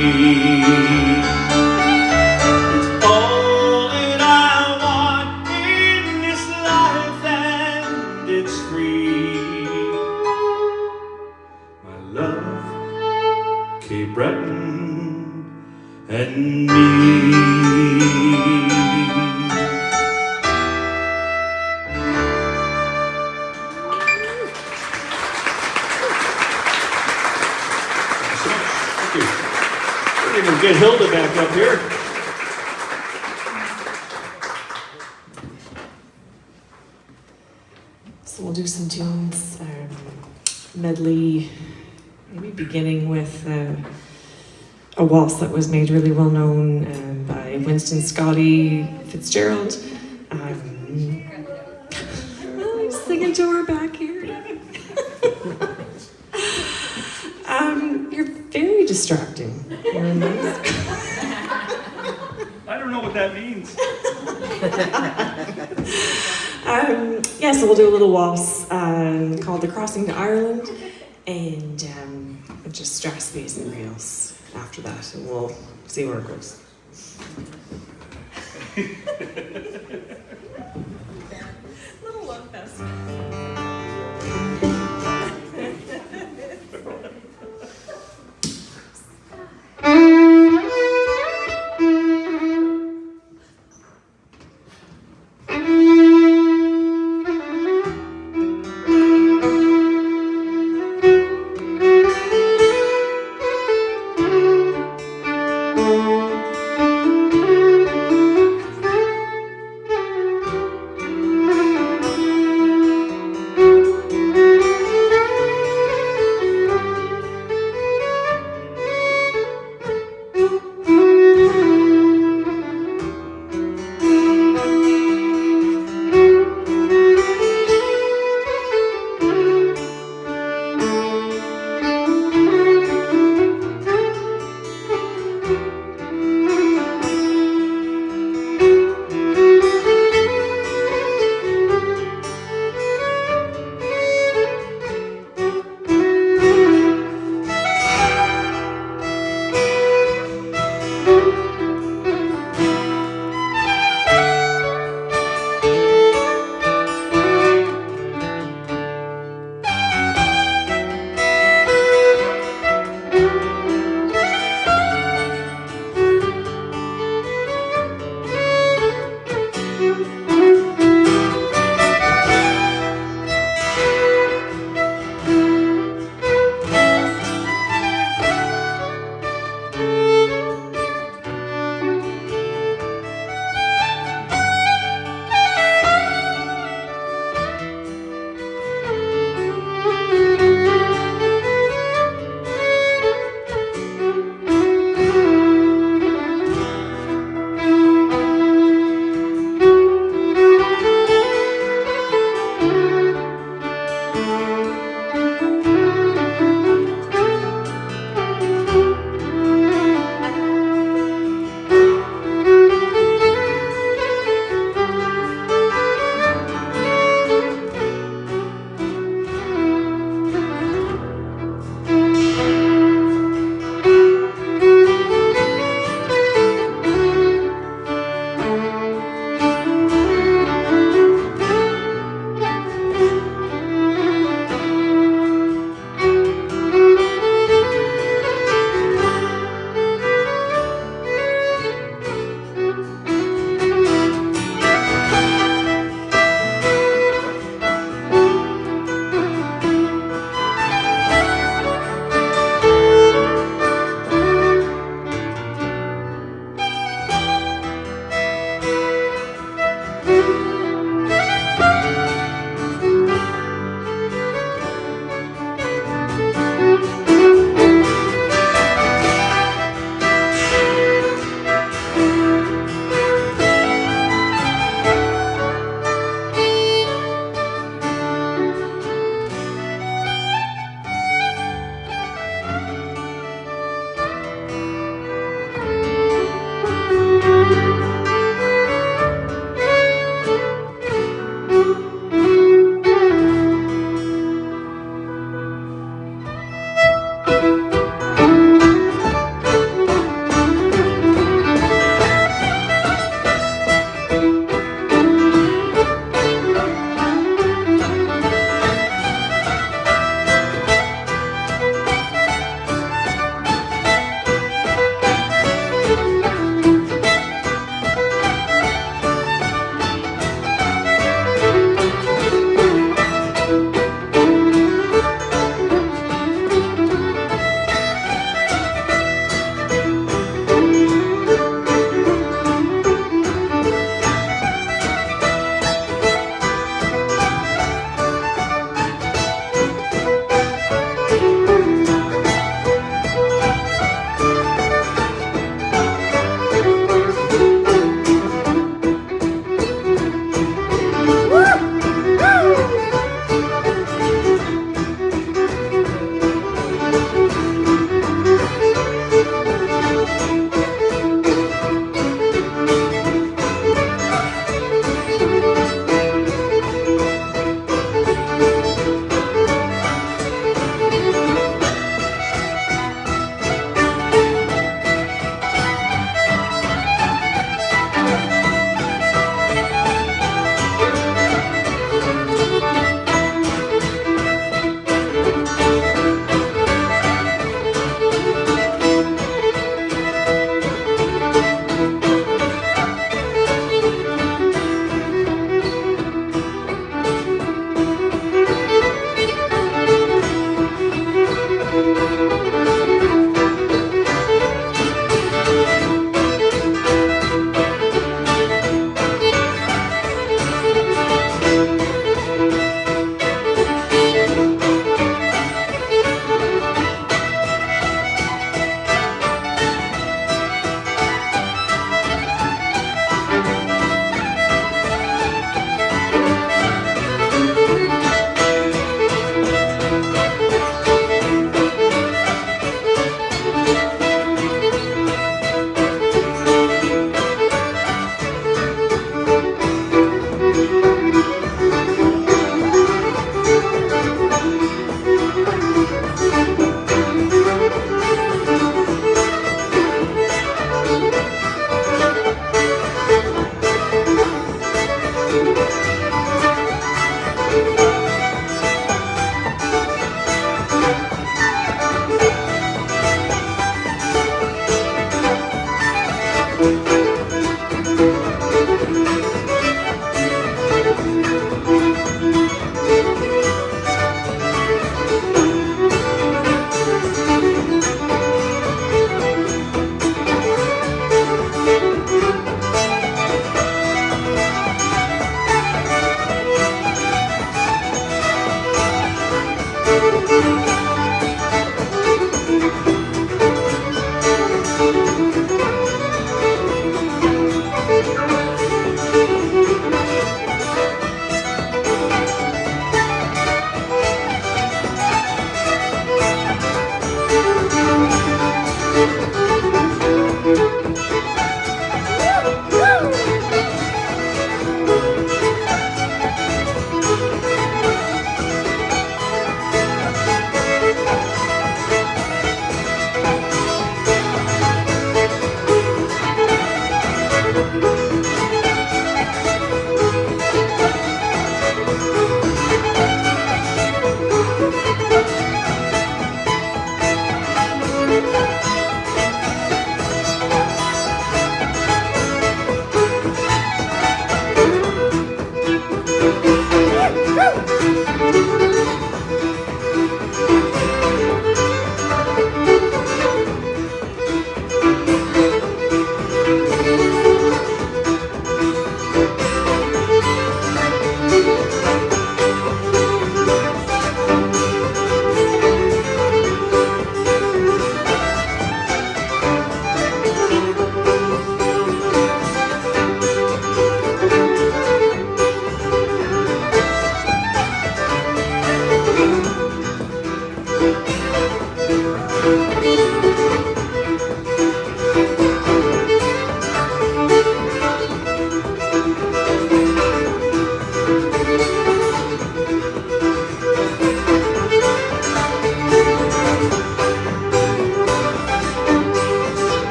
It's all that I want in this life, and it's free. My love, Cape Breton, and me. Thank you. We're going to get Hilda back up here. So we'll do some tunes, medley, maybe beginning with a waltz that was made really well known by Winston Scotty Fitzgerald. Singing to her back here. You're very distracting. I don't know what that means. So we'll do a little waltz called The Crossing to Ireland, and just Strathspeys and reels after that, and we'll see where it goes. Little love fest.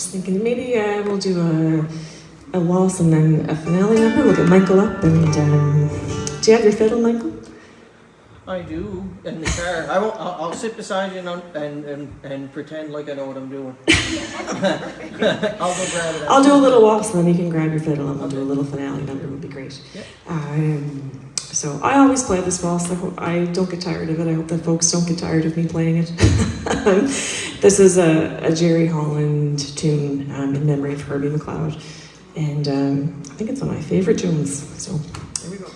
just thinking maybe we'll do a waltz and then a finale number. We'll get Michael up and do you have your fiddle, Michael? I do, in the car. I'll sit beside you and pretend like I know what I'm doing. I'll go grab it. I'll do a little waltz and then you can grab your fiddle and we'll do a little finale number. It would be great. Yep. So I always play this waltz. I don't get tired of it. I hope that folks don't get tired of me playing it. This is a Jerry Holland tune in memory of Herbie McLeod. And I think it's one of my favorite tunes. So here we go.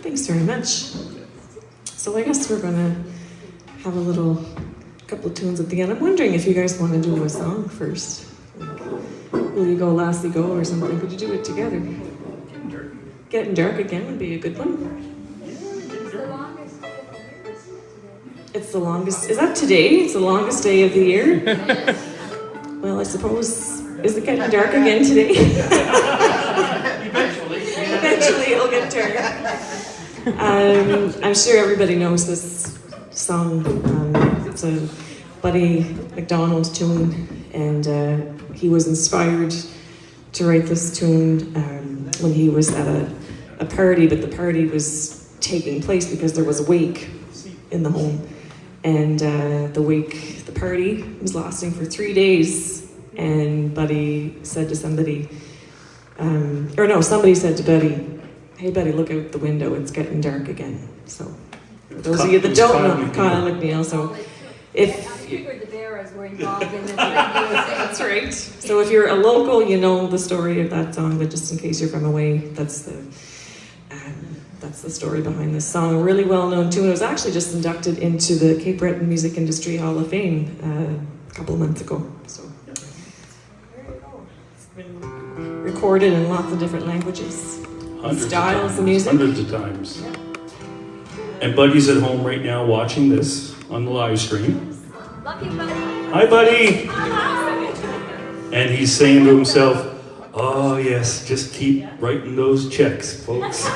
Thanks very much. So I guess we're going to have a couple of tunes at the end. I'm wondering if you guys want to do a song first. Will You Go Lassie Go or something? Could you do it together? Getting Dark Again would be a good one. It's the longest. Is that today? It's the longest day of the year? Well, I suppose, is it getting dark again today? I'm sure everybody knows this song. It's a Buddy McDonald tune, and he was inspired to write this tune when he was at a party, but the party was taking place because there was a wake in the home, and the party was lasting for 3 days, and Buddy said to somebody, somebody said to Buddy, "Hey Buddy, look out the window, it's getting dark again." So for those of you that don't know, Kyle McNeil, so I figured the Bears were involved in this. that's right. So if you're a local, you know the story of that song, but just in case you're from away, that's the story behind this song. A really well-known tune. It was actually just inducted into the Cape Breton Music Industry Hall of Fame a couple of months ago. So there you go. It's been recorded in lots of different languages, styles of music. Hundreds of times. And Buddy's at home right now watching this on the live stream. Love you, buddy. Hi, Buddy. And he's saying to himself, "Oh yes, just keep writing those checks, folks."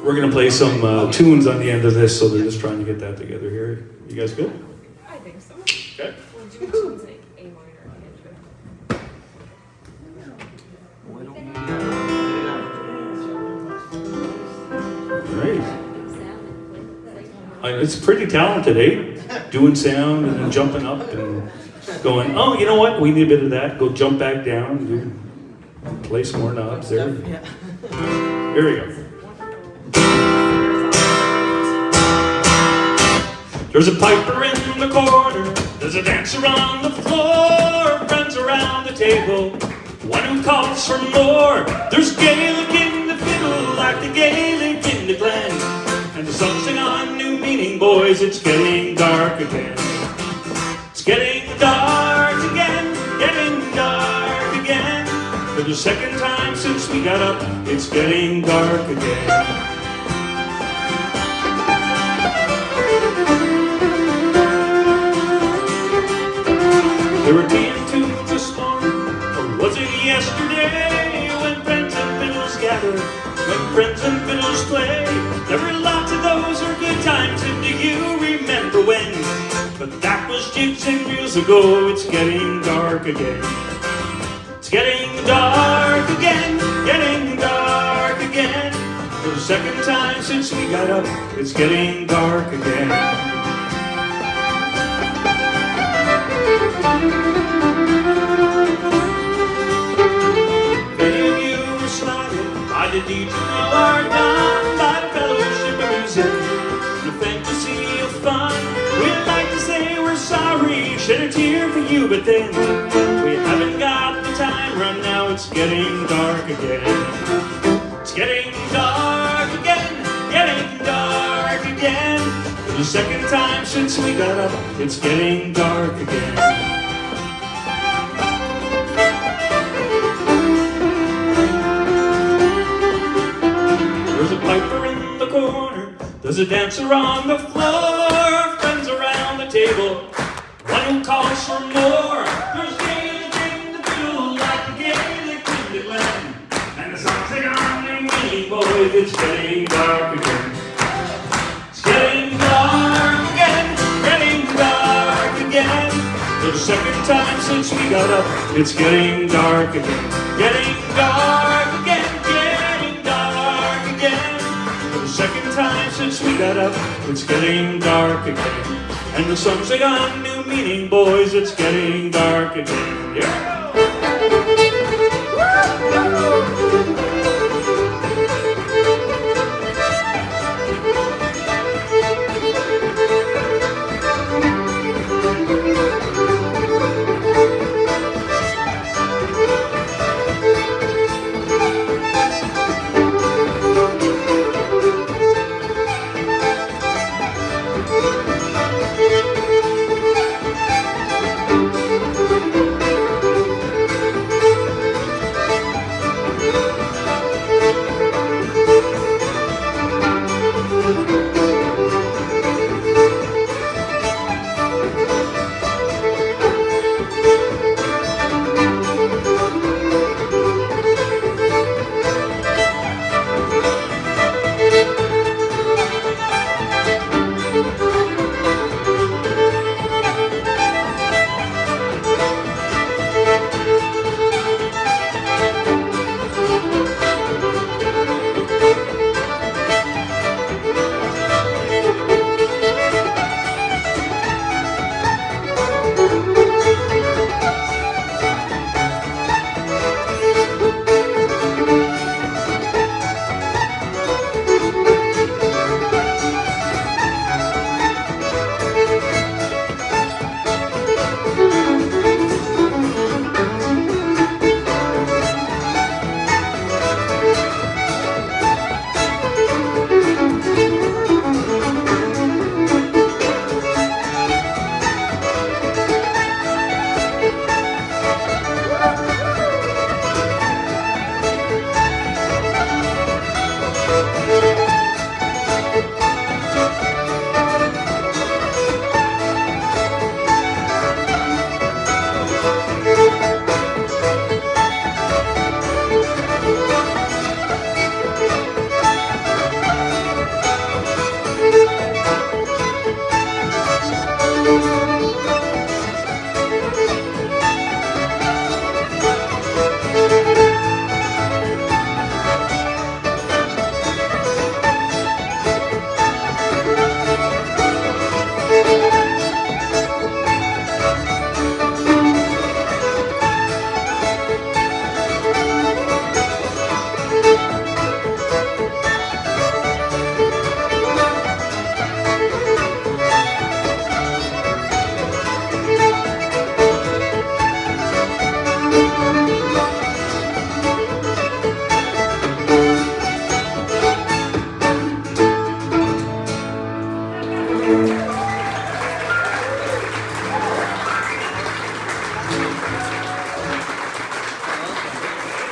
We're going to play some tunes on the end of this, so they're just trying to get that together here. You guys good? I think so. Okay. We'll do tunes like A minor. Great. It's pretty talented, eh? Doing sound and then jumping up and going, "Oh, you know what? We need a bit of that." Go jump back down and play some more knobs there. Here we go. There's a piper in the corner, there's a dancer on the floor, friends around the table, one who calls for more. There's Gaelic in the fiddle, like the Gaelic in the glen, and there's something on new meaning, boys, it's getting dark again. It's getting dark again, getting dark again. For the second time since we got up, it's getting dark again. There were tea and tunes this morning, or was it yesterday? When friends and fiddles gather, when friends and fiddles play. There were lots of those were good times, and do you remember when? But that was jigs and reels ago, it's getting dark again. It's getting dark again, getting dark again. For the second time since we got up, it's getting dark again. Many of you were smiling by the deeds you know are done, by the fellowship of music, the fantasy of fun. We'd like to say we're sorry, shed a tear for you, but then we haven't got the time. Right now it's getting dark again. It's getting dark again, getting dark again. For the second time since we got up, it's getting dark again. There's a piper in the corner, there's a dancer on the floor, friends around the table, one who calls for more. There's Gaelic in the fiddle, like the Gaelic in the glen, and the songs they on and me, boys, it's getting dark again. It's getting dark again, getting dark again. For the second time since we got up, it's getting dark again. Getting dark again, getting dark again. For the second time since we got up, it's getting dark again. And the songs they got new meaning, boys, it's getting dark again. Yeah.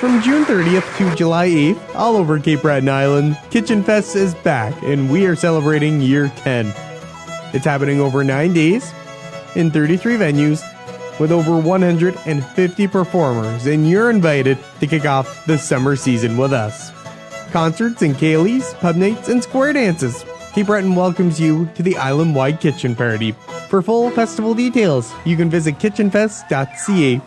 From June 30th to July 8th, all over Cape Breton Island, Kitchen Fest is back and we are celebrating year 10. It's happening over 9 days, in 33 venues, with over 150 performers, and you're invited to kick off the summer season with us. Concerts and Ceilidhs, pub nights, and square dances. Cape Breton welcomes you to the island-wide kitchen party. For full festival details, you can visit kitchenfest.ca.